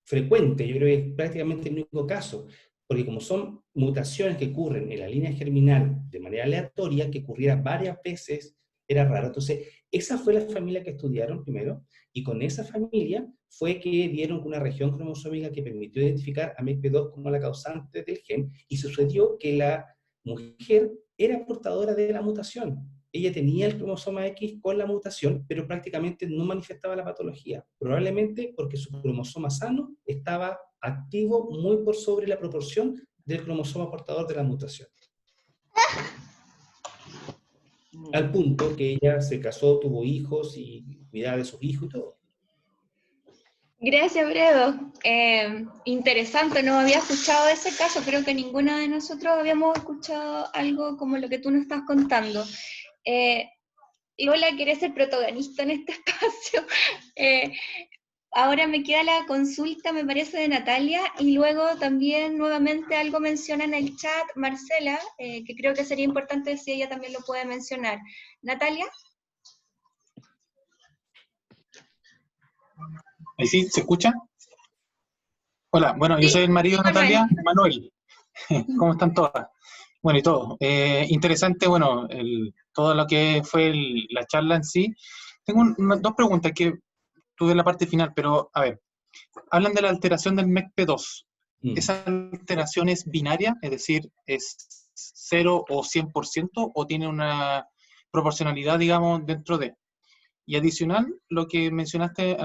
frecuente, yo creo que es prácticamente el único caso, porque como son mutaciones que ocurren en la línea germinal de manera aleatoria, que ocurriera varias veces, era raro. Entonces, esa fue la familia que estudiaron primero, y con esa familia fue que dieron una región cromosómica que permitió identificar a MECP2 como la causante del gen, y sucedió que la mujer era portadora de la mutación. Ella tenía el cromosoma X con la mutación, pero prácticamente no manifestaba la patología, probablemente porque su cromosoma sano estaba activo muy por sobre la proporción del cromosoma portador de la mutación. Al punto que ella se casó, tuvo hijos y cuidaba de sus hijos y todo. Gracias, Bredo. Interesante, no había escuchado ese caso, creo que ninguno de nosotros habíamos escuchado algo como lo que tú nos estás contando. Lola, ¿quieres ser protagonista en este espacio? Ahora me queda la consulta, me parece, de Natalia, y luego también nuevamente algo menciona en el chat Marcela, que creo que sería importante si ella también lo puede mencionar. Natalia. ¿Ahí sí? ¿Se escucha? Hola, bueno, yo soy el marido de Natalia, Manuel. ¿Cómo están todas? Bueno, y todo. Interesante, bueno, todo lo que fue la charla en sí. Tengo 2 preguntas que tuve en la parte final, pero a ver, hablan de la alteración del MECP2. ¿Esa alteración es binaria? Es decir, ¿es 0 o 100% o tiene una proporcionalidad, digamos, dentro de? Y adicional, lo que mencionaste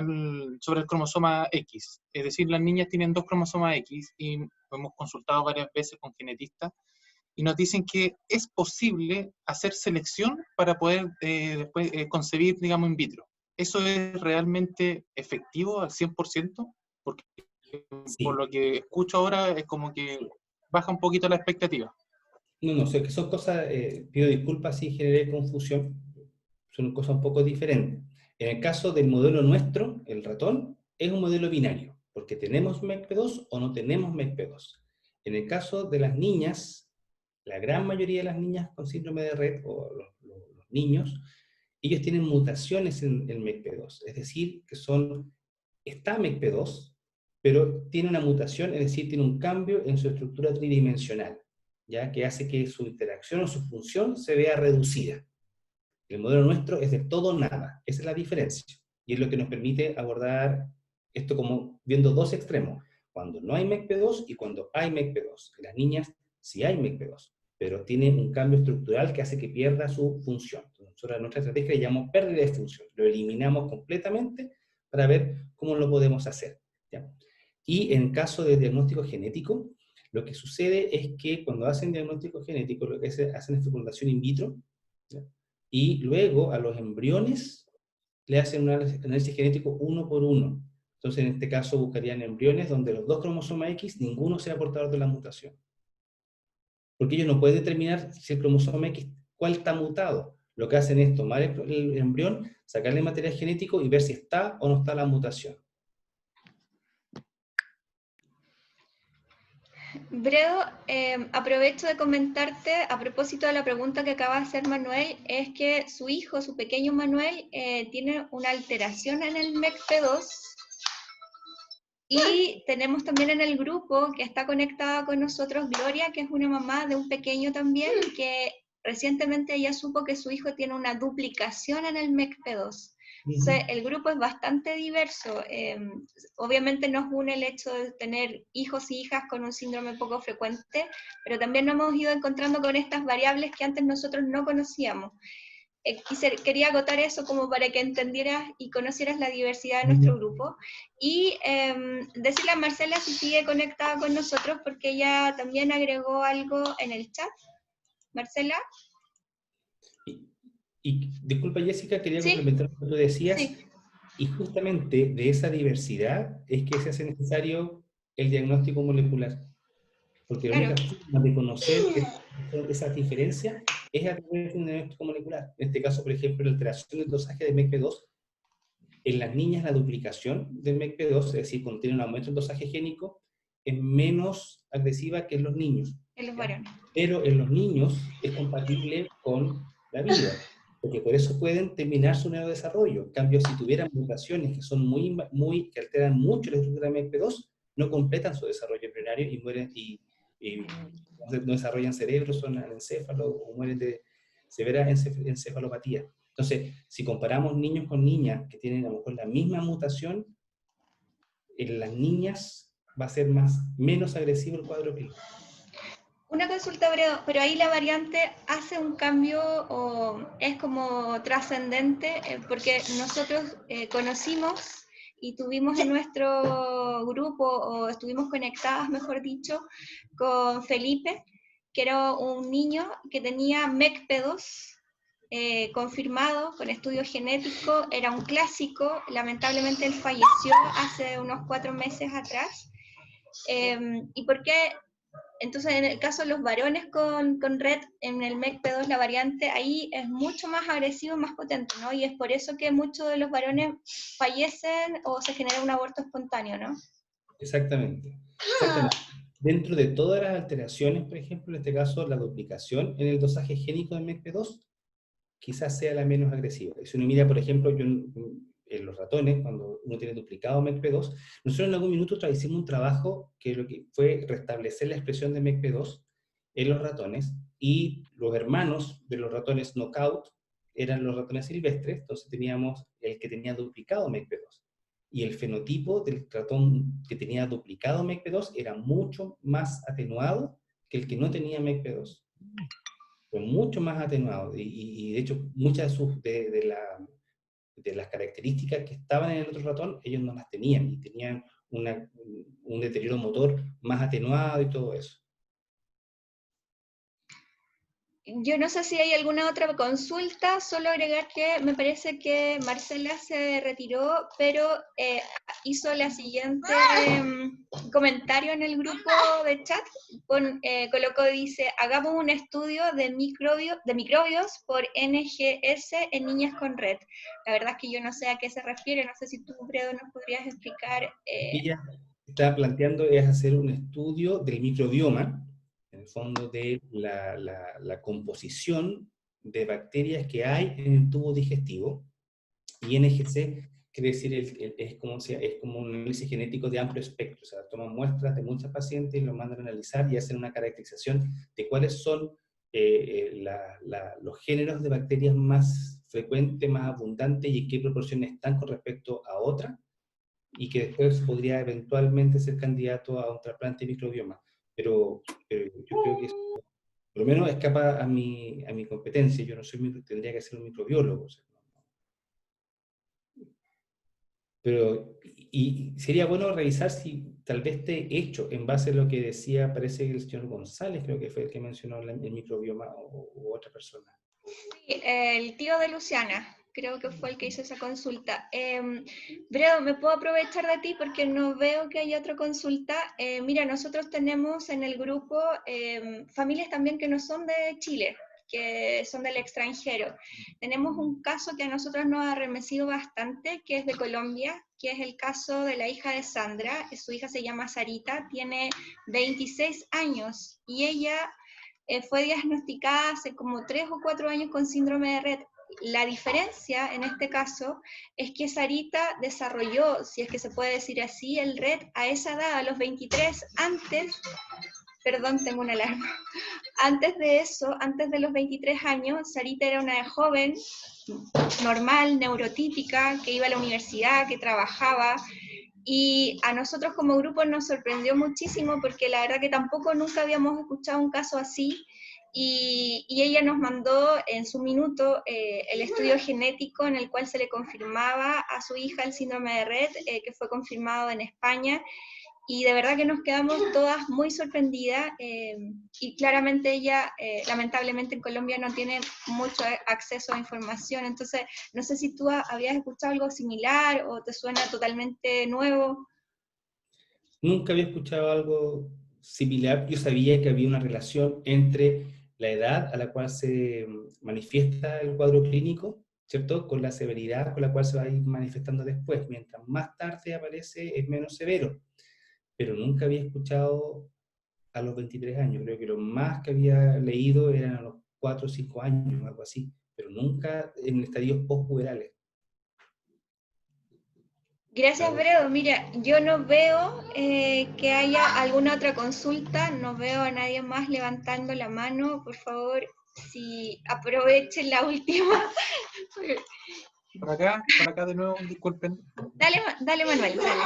sobre el cromosoma X. Es decir, las niñas tienen 2 cromosomas X y lo hemos consultado varias veces con genetistas y nos dicen que es posible hacer selección para poder después concebir, digamos, in vitro. ¿Eso es realmente efectivo al 100%? Porque sí, por lo que escucho ahora es como que baja un poquito la expectativa. No, sé que son cosas, pido disculpas si generé confusión, son cosas un poco diferentes. En el caso del modelo nuestro, el ratón, es un modelo binario, porque tenemos MECP2 o no tenemos MECP2. En el caso de las niñas, la gran mayoría de las niñas con síndrome de Rett, o los niños, ellos tienen mutaciones en el MECP2, es decir, que está MECP2, pero tiene una mutación, es decir, tiene un cambio en su estructura tridimensional, ¿ya? Que hace que su interacción o su función se vea reducida. El modelo nuestro es de todo nada, esa es la diferencia. Y es lo que nos permite abordar esto como viendo dos extremos, cuando no hay MECP2 y cuando hay MECP2. En las niñas sí hay MECP2, pero tiene un cambio estructural que hace que pierda su función. Entonces, nuestra estrategia le llamamos pérdida de función. Lo eliminamos completamente para ver cómo lo podemos hacer, ¿ya? Y en caso de diagnóstico genético, lo que sucede es que cuando hacen diagnóstico genético, lo que hacen es fecundación in vitro, ¿ya? Y luego a los embriones le hacen un análisis genético uno por uno. Entonces, en este caso, buscarían embriones donde los dos cromosomas X, ninguno sea portador de la mutación. Porque ellos no pueden determinar si el cromosoma X, cuál está mutado. Lo que hacen es tomar el embrión, sacarle material genético y ver si está o no está la mutación. Bredo, aprovecho de comentarte, a propósito de la pregunta que acaba de hacer Manuel, es que su hijo, su pequeño Manuel, tiene una alteración en el MECP2, y tenemos también en el grupo que está conectada con nosotros Gloria, que es una mamá de un pequeño también, que recientemente ella supo que su hijo tiene una duplicación en el MECP2. Entonces, el grupo es bastante diverso. Obviamente nos une el hecho de tener hijos y hijas con un síndrome poco frecuente, pero también nos hemos ido encontrando con estas variables que antes nosotros no conocíamos. Quería acotar eso como para que entendieras y conocieras la diversidad de nuestro grupo. Y decirle a Marcela si sigue conectada con nosotros, porque ella también agregó algo en el chat. Marcela. Y disculpa, Jessica, quería complementar lo que tú decías. Sí. Y justamente de esa diversidad es que se hace necesario el diagnóstico molecular. Porque la única forma de conocer esa diferencia es a través de un diagnóstico molecular. En este caso, por ejemplo, la alteración del dosaje de MECP2. En las niñas la duplicación del MECP2, es decir, cuando tiene un aumento del dosaje génico, es menos agresiva que en los niños. En los varones. Pero en los niños es compatible con la vida, porque por eso pueden terminar su neurodesarrollo. En cambio, si tuvieran mutaciones que son que alteran mucho la estructura de MECP2, no completan su desarrollo embrionario y mueren y no desarrollan cerebro, son anencéfalo o mueren de severa encefalopatía. Entonces, si comparamos niños con niñas que tienen a lo mejor la misma mutación, en las niñas va a ser menos agresivo el cuadro clínico. Una consulta, pero ahí la variante hace un cambio o es como trascendente, porque nosotros conocimos y tuvimos en nuestro grupo, o estuvimos conectadas, mejor dicho, con Felipe, que era un niño que tenía MECP2 confirmado con estudio genético, era un clásico, lamentablemente él falleció hace unos 4 meses atrás. ¿Y por qué? Entonces, en el caso de los varones con RET, en el MECP2, la variante ahí es mucho más agresivo, más potente, ¿no? Y es por eso que muchos de los varones fallecen o se genera un aborto espontáneo, ¿no? Exactamente. Dentro de todas las alteraciones, por ejemplo, en este caso, la duplicación en el dosaje génico del MECP2 quizás sea la menos agresiva. Si uno mira, por ejemplo, en los ratones, cuando uno tiene duplicado MECP2, nosotros en algún minuto hicimos un trabajo que lo que fue restablecer la expresión de MECP2 en los ratones, y los hermanos de los ratones knockout eran los ratones silvestres, entonces teníamos el que tenía duplicado MECP2, y el fenotipo del ratón que tenía duplicado MECP2 era mucho más atenuado que el que no tenía MECP2. Fue mucho más atenuado, y de hecho muchas de las características que estaban en el otro ratón, ellos no las tenían, y tenían un deterioro motor más atenuado y todo eso. Yo no sé si hay alguna otra consulta, solo agregar que me parece que Marcela se retiró, pero hizo la siguiente comentario en el grupo de chat, colocó, dice, hagamos un estudio de microbios por NGS en niñas con RET. La verdad es que yo no sé a qué se refiere, no sé si tú, Bredo, nos podrías explicar. Ella está planteando es hacer un estudio del microbioma, en el fondo de la composición de bacterias que hay en el tubo digestivo, y NGC quiere decir es como un análisis genético de amplio espectro, o sea, toman muestras de muchos pacientes y los mandan a analizar y hacen una caracterización de cuáles son los géneros de bacterias más frecuente, más abundante y en qué proporciones están con respecto a otra, y que después podría eventualmente ser candidato a un trasplante de microbioma. Pero yo creo que eso, por lo menos, escapa a mi competencia. Yo no soy, tendría que ser un microbiólogo. O sea, pero, y sería bueno revisar si tal vez esté hecho en base a lo que decía, parece que el señor González, creo que fue el que mencionó el microbioma, o otra persona. Sí, el tío de Luciana, creo que fue el que hizo esa consulta. Bredo, ¿me puedo aprovechar de ti porque no veo que haya otra consulta? Mira, nosotros tenemos en el grupo familias también que no son de Chile, que son del extranjero. Tenemos un caso que a nosotros nos ha arremecido bastante, que es de Colombia, que es el caso de la hija de Sandra. Su hija se llama Sarita, tiene 26 años y ella fue diagnosticada hace como 3 o 4 años con síndrome de Rett. La diferencia en este caso es que Sarita desarrolló, si es que se puede decir así, el Rett a esa edad, a los 23, perdón, tengo una alarma. Antes de eso, antes de los 23 años, Sarita era una joven normal, neurotípica, que iba a la universidad, que trabajaba, y a nosotros como grupo nos sorprendió muchísimo porque la verdad que tampoco nunca habíamos escuchado un caso así, y ella nos mandó en su minuto el estudio genético en el cual se le confirmaba a su hija el síndrome de Rett, que fue confirmado en España, y de verdad que nos quedamos todas muy sorprendidas, y claramente ella, lamentablemente en Colombia no tiene mucho acceso a información, entonces no sé si tú habías escuchado algo similar o te suena totalmente nuevo. Nunca había escuchado algo similar. Yo sabía que había una relación entre la edad a la cual se manifiesta el cuadro clínico, ¿cierto?, con la severidad con la cual se va a ir manifestando después. Mientras más tarde aparece, es menos severo. Pero nunca había escuchado a los 23 años. Creo que lo más que había leído eran a los 4 o 5 años, algo así. Pero nunca en estadios postpuberales. Gracias, Bredo. Mira, yo no veo que haya alguna otra consulta, no veo a nadie más levantando la mano. Por favor, si aprovechen la última. Por acá de nuevo, disculpen. Dale Manuel, dale.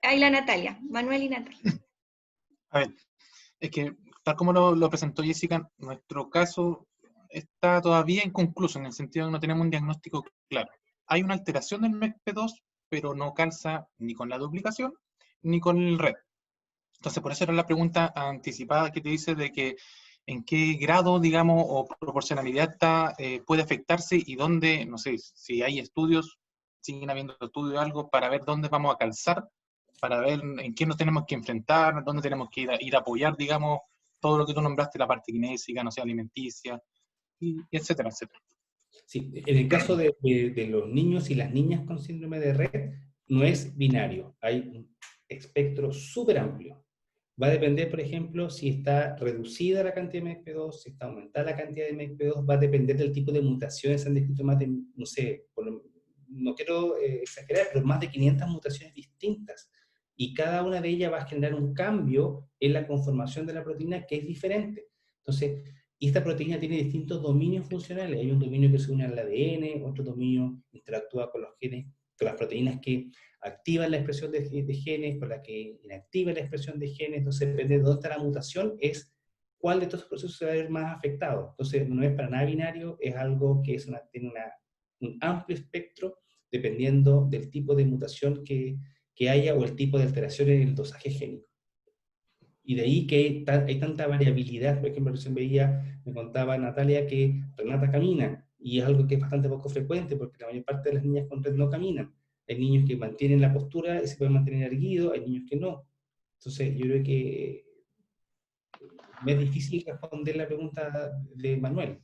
Ahí la Natalia, Manuel y Natalia. A ver, es que tal como lo presentó Jessica, nuestro caso está todavía inconcluso, en el sentido de que no tenemos un diagnóstico claro. Hay una alteración del MECP2, pero no calza ni con la duplicación ni con el Rett. Entonces, por eso era la pregunta anticipada que te dice de que en qué grado, digamos, o proporcionalidad puede afectarse y dónde, no sé, si hay estudios, siguen habiendo estudios o algo, para ver dónde vamos a calzar, para ver en qué nos tenemos que enfrentar, dónde tenemos que ir a apoyar, digamos, todo lo que tú nombraste, la parte kinésica, no sé, alimenticia, y etcétera, etcétera. Sí, en el caso de los niños y las niñas con síndrome de Rett, no es binario, hay un espectro súper amplio. Va a depender, por ejemplo, si está reducida la cantidad de MECP2, si está aumentada la cantidad de MECP2, va a depender del tipo de mutaciones. Se han descrito más de, no sé, no quiero exagerar, pero más de 500 mutaciones distintas. Y cada una de ellas va a generar un cambio en la conformación de la proteína que es diferente. Entonces, y esta proteína tiene distintos dominios funcionales. Hay un dominio que se une al ADN, otro dominio interactúa con los genes, con las proteínas que activan la expresión de genes, con las que inactivan la expresión de genes. Entonces, depende de dónde está la mutación, es cuál de estos procesos se va a ver más afectado. Entonces, no es para nada binario, es algo que tiene un amplio espectro dependiendo del tipo de mutación que haya o el tipo de alteración en el dosaje génico. Y de ahí que hay tanta variabilidad. Por ejemplo, recién me contaba Natalia que Renata camina, y es algo que es bastante poco frecuente, porque la mayor parte de las niñas con Rett no caminan. Hay niños que mantienen la postura y se pueden mantener erguidos, hay niños que no. Entonces, yo creo que me es difícil responder la pregunta de Manuel.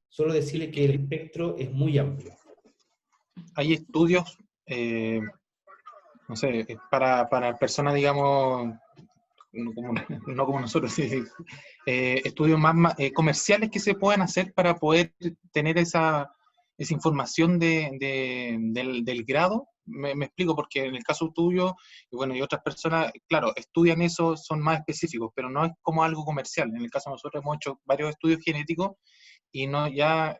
Solo decirle que el espectro es muy amplio. Hay estudios, no sé, para personas, digamos, no como nosotros, sí, estudios más comerciales que se puedan hacer para poder tener esa información del grado. Me explico, porque en el caso tuyo, y bueno, y otras personas, claro, estudian eso, son más específicos, pero no es como algo comercial. En el caso de nosotros hemos hecho varios estudios genéticos y no ya,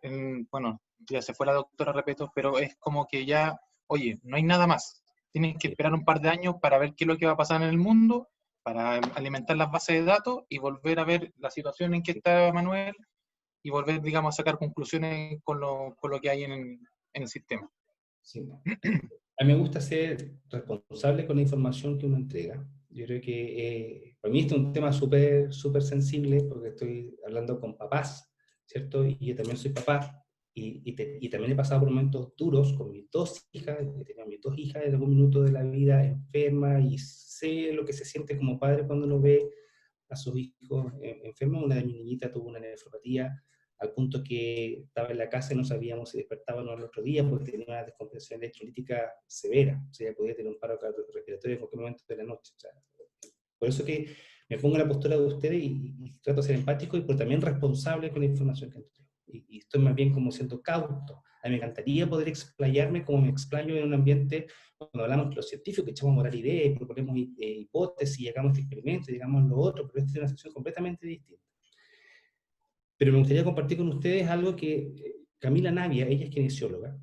bueno, ya se fue la doctora Repeto, pero es como que ya, oye, no hay nada más. Tienen que esperar un par de años para ver qué es lo que va a pasar en el mundo, para alimentar las bases de datos y volver a ver la situación en que está Manuel y volver, digamos, a sacar conclusiones con lo que hay en el sistema. Sí. A mí me gusta ser responsable con la información que uno entrega. Yo creo que para mí este es un tema súper sensible porque estoy hablando con papás, ¿cierto? Y yo también soy papá y también he pasado por momentos duros con mis dos hijas, he tenido mis dos hijas en algún minuto de la vida enferma y sé lo que se siente como padre cuando uno ve a sus hijos enfermos. Una de mis niñitas tuvo una nefropatía al punto que estaba en la casa y no sabíamos si despertaba o no al otro día porque tenía una descompensación electrolítica severa, o sea, ella podía tener un paro respiratorio en cualquier momento de la noche. O sea, por eso que me pongo en la postura de ustedes y trato de ser empático y pero también responsable con la información que entrego. Y estoy más bien como siendo cauto. A mí me encantaría poder explayarme como me explayo en un ambiente cuando hablamos con los científicos, que echamos a morar ideas y proponemos hipótesis, llegamos a este experimento, llegamos a lo otro, pero esta es una situación completamente distinta. Pero me gustaría compartir con ustedes algo que Camila Navia, ella es kinesióloga,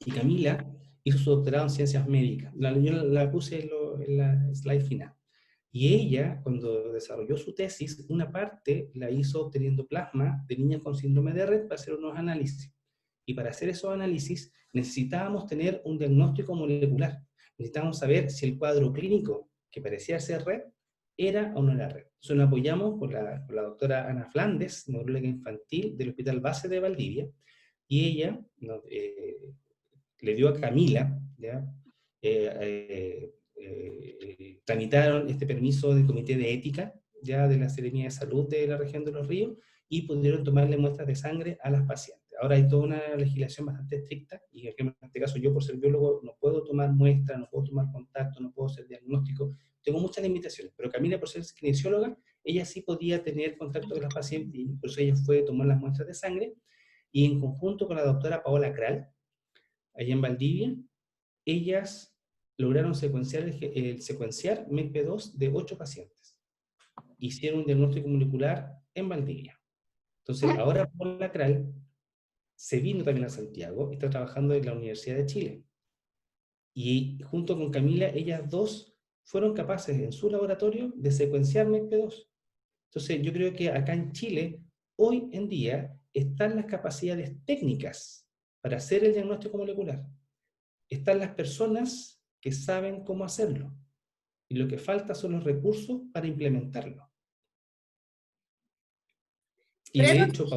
y Camila hizo su doctorado en ciencias médicas. Yo la puse en la slide final. Y ella, cuando desarrolló su tesis, una parte la hizo obteniendo plasma de niñas con síndrome de Rett para hacer unos análisis. Y para hacer esos análisis necesitábamos tener un diagnóstico molecular. Necesitábamos saber si el cuadro clínico que parecía ser Rett era o no era Rett. Entonces nos apoyamos por la doctora Ana Flandes, neuróloga infantil del Hospital Base de Valdivia, y ella le dio a Camila, ¿ya? Tramitaron este permiso del Comité de Ética ya de la Seremía de Salud de la región de Los Ríos y pudieron tomarle muestras de sangre a las pacientes. Ahora hay toda una legislación bastante estricta y en este caso yo por ser biólogo no puedo tomar muestras, no puedo tomar contacto, no puedo hacer diagnóstico, tengo muchas limitaciones, pero Camila por ser kinesióloga, ella sí podía tener contacto con las pacientes y por eso ella fue a tomar las muestras de sangre y en conjunto con la doctora Paola Kral, allá en Valdivia, ellas lograron secuenciar MECP2 de 8 pacientes. Hicieron un diagnóstico molecular en Valdivia. Entonces, ahora Paola Kral se vino también a Santiago y está trabajando en la Universidad de Chile. Y junto con Camila, ellas dos fueron capaces en su laboratorio de secuenciar MECP2. Entonces, yo creo que acá en Chile, hoy en día, están las capacidades técnicas para hacer el diagnóstico molecular. Están las personas que saben cómo hacerlo. Y lo que falta son los recursos para implementarlo. Y de hecho,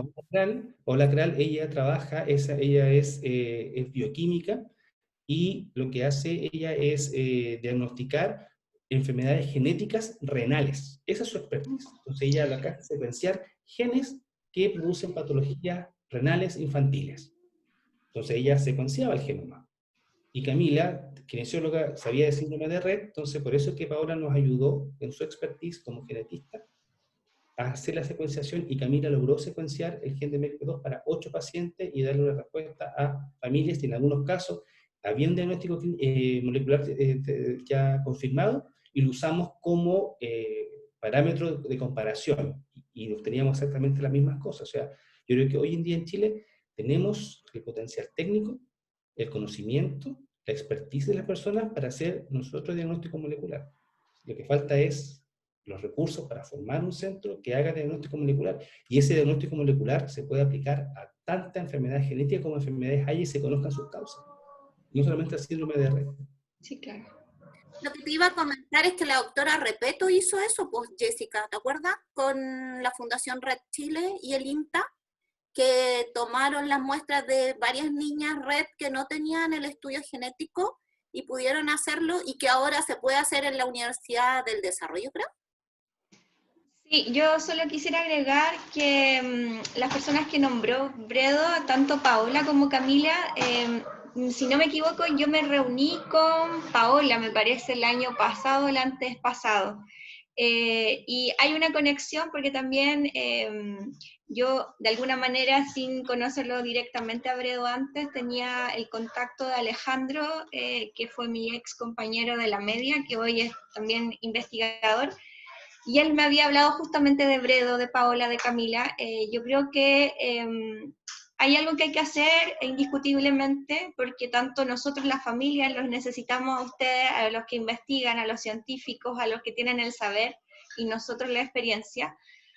Paola Kral, ella trabaja, ella es bioquímica, y lo que hace ella es diagnosticar enfermedades genéticas renales. Esa es su expertise. Entonces ella lo que hace es secuenciar genes que producen patologías renales infantiles. Entonces ella secuenciaba el genoma. Y Camila, kinesióloga, sabía de síndrome de Rett, entonces por eso es que Paola nos ayudó en su expertise como genetista a hacer la secuenciación y Camila logró secuenciar el gen de MECP2 para 8 pacientes y darle una respuesta a familias y en algunos casos había un diagnóstico molecular ya confirmado y lo usamos como parámetro de comparación y obteníamos exactamente las mismas cosas. O sea, yo creo que hoy en día en Chile tenemos el potencial técnico, el conocimiento, la expertise de las personas para hacer nosotros diagnóstico molecular. Lo que falta es los recursos para formar un centro que haga diagnóstico molecular, y ese diagnóstico molecular se puede aplicar a tanta enfermedades genéticas como enfermedades hay y se conozcan sus causas, no solamente el síndrome de Rett. Sí, claro. Lo que te iba a comentar es que la doctora Repeto hizo eso, pues Jessica, ¿te acuerdas? Con la Fundación Rett Chile y el INTA, que tomaron las muestras de varias niñas Rett que no tenían el estudio genético y pudieron hacerlo, y que ahora se puede hacer en la Universidad del Desarrollo, creo. Sí, yo solo quisiera agregar que las personas que nombró Bredo, tanto Paola como Camila, si no me equivoco, yo me reuní con Paola, me parece, el año pasado, el antes pasado. Y hay una conexión porque también yo, de alguna manera, sin conocerlo directamente a Bredo antes, tenía el contacto de Alejandro, que fue mi ex compañero de la media, que hoy es también investigador. y él me había hablado justamente de Bredo, de Paola, de Camila. Yo creo que hay algo que hay que hacer indiscutiblemente, porque tanto nosotros, las familias, los necesitamos a ustedes, a los que investigan, a los científicos, a los que tienen el saber, y nosotros la experiencia,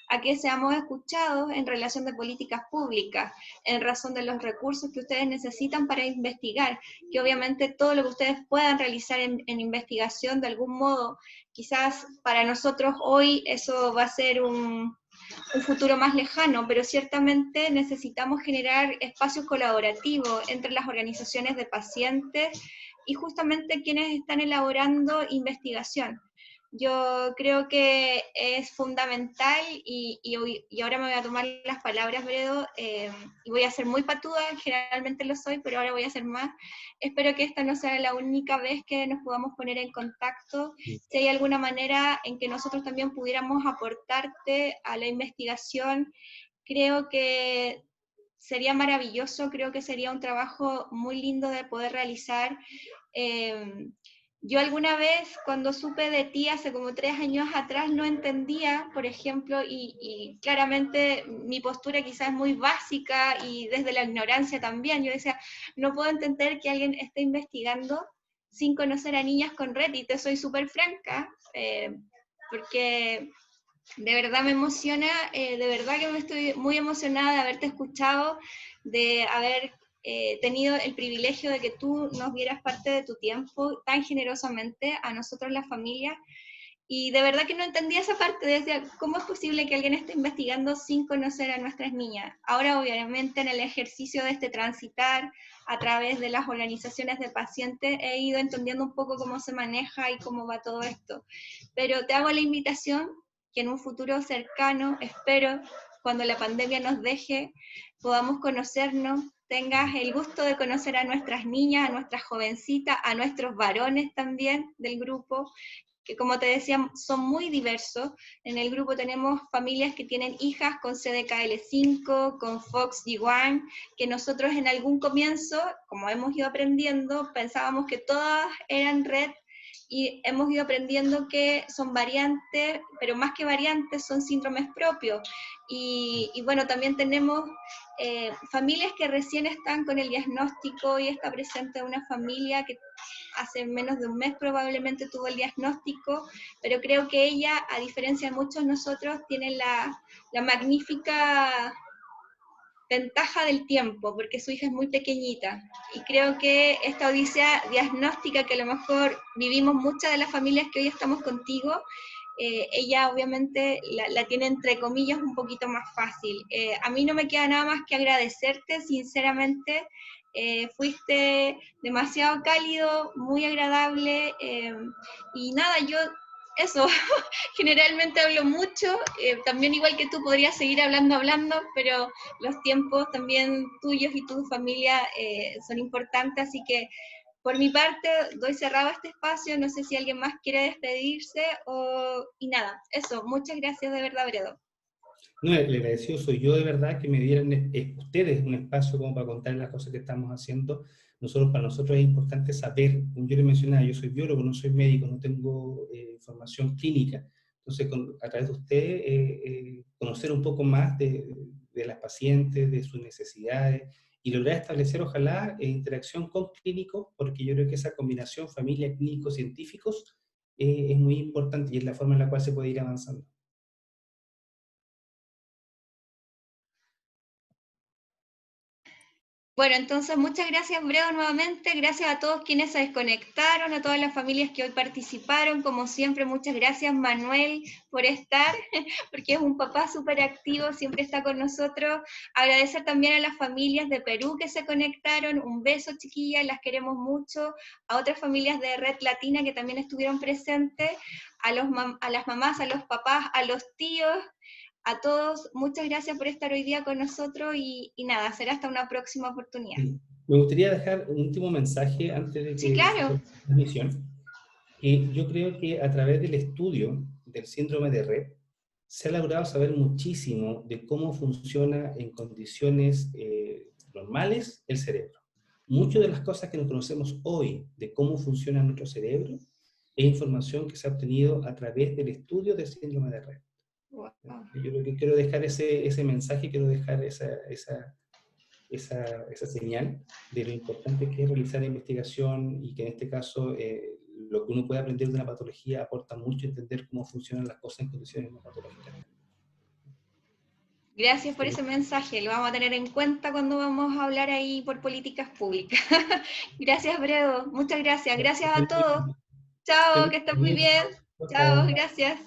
a que seamos escuchados en relación de políticas públicas, en razón de los recursos que ustedes necesitan para investigar, que obviamente todo lo que ustedes puedan realizar en investigación de algún modo, quizás para nosotros hoy eso va a ser un futuro más lejano, pero ciertamente necesitamos generar espacios colaborativos entre las organizaciones de pacientes y justamente quienes están elaborando investigación. Yo creo que es fundamental, y ahora me voy a tomar las palabras, Bredo, y voy a ser muy patuda, generalmente lo soy, pero ahora voy a ser más. Espero que esta no sea la única vez que nos podamos poner en contacto. Si hay alguna manera en que nosotros también pudiéramos aportarte a la investigación, creo que sería maravilloso, creo que sería un trabajo muy lindo de poder realizar. Yo alguna vez, cuando supe de ti hace como 3 años atrás, no entendía, por ejemplo, y claramente mi postura quizás es muy básica y desde la ignorancia también, yo decía, no puedo entender que alguien esté investigando sin conocer a niñas con red, y te soy súper franca, porque de verdad me emociona, de verdad que me estoy muy emocionada de haberte escuchado, de haber tenido el privilegio de que tú nos dieras parte de tu tiempo tan generosamente a nosotros, la familia, y de verdad que no entendía esa parte, decía, ¿cómo es posible que alguien esté investigando sin conocer a nuestras niñas? Ahora, obviamente, en el ejercicio de este transitar a través de las organizaciones de pacientes, he ido entendiendo un poco cómo se maneja y cómo va todo esto. Pero te hago la invitación que en un futuro cercano, espero, cuando la pandemia nos deje, podamos conocernos, tengas el gusto de conocer a nuestras niñas, a nuestras jovencitas, a nuestros varones también del grupo, que como te decía, son muy diversos. En el grupo tenemos familias que tienen hijas con CDKL5, con Fox G1, que nosotros en algún comienzo, como hemos ido aprendiendo, pensábamos que todas eran red, y hemos ido aprendiendo que son variantes, pero más que variantes son síndromes propios. Y bueno, también tenemos familias que recién están con el diagnóstico, y está presente una familia que hace menos de un mes probablemente tuvo el diagnóstico, pero creo que ella, a diferencia de muchos de nosotros, tiene la magnífica ventaja del tiempo, porque su hija es muy pequeñita, y creo que esta odisea diagnóstica que a lo mejor vivimos muchas de las familias que hoy estamos contigo, ella obviamente la tiene entre comillas un poquito más fácil. A mí no me queda nada más que agradecerte, sinceramente, fuiste demasiado cálido, muy agradable, y nada, yo eso, generalmente hablo mucho, también igual que tú podrías seguir hablando, pero los tiempos también tuyos y tu familia son importantes, así que por mi parte doy cerrado este espacio, no sé si alguien más quiere despedirse, y nada, eso, muchas gracias de verdad, Bredo. No, el agradecido soy yo de verdad que me dieran ustedes un espacio como para contar las cosas que estamos haciendo. Para nosotros es importante saber, como yo les mencionaba, yo soy biólogo, no soy médico, no tengo formación clínica. Entonces, a través de ustedes, conocer un poco más de las pacientes, de sus necesidades, y lograr establecer, ojalá, interacción con clínicos, porque yo creo que esa combinación familia, clínicos, científicos, es muy importante y es la forma en la cual se puede ir avanzando. Bueno, entonces muchas gracias, Bredo, nuevamente, gracias a todos quienes se desconectaron, a todas las familias que hoy participaron, como siempre, muchas gracias, Manuel, por estar, porque es un papá súper activo, siempre está con nosotros. Agradecer también a las familias de Perú que se conectaron, un beso, chiquillas, las queremos mucho, a otras familias de Red Latina que también estuvieron presentes, a las mamás, a los papás, a los tíos. A todos, muchas gracias por estar hoy día con nosotros, y nada, será hasta una próxima oportunidad. Me gustaría dejar un último mensaje antes de que sí, claro. se la transmisión. Yo creo que a través del estudio del síndrome de Rett se ha logrado saber muchísimo de cómo funciona en condiciones normales el cerebro. Muchas de las cosas que nos conocemos hoy de cómo funciona nuestro cerebro es información que se ha obtenido a través del estudio del síndrome de Rett. Wow. Yo creo que quiero dejar ese mensaje, quiero dejar esa señal de lo importante que es realizar investigación, y que en este caso lo que uno puede aprender de una patología aporta mucho a entender cómo funcionan las cosas en condiciones no patológicas. Gracias por ese mensaje, lo vamos a tener en cuenta cuando vamos a hablar ahí por políticas públicas. Gracias, Bredo, muchas gracias. Gracias a todos. Chao, que estén muy bien. Chao, gracias.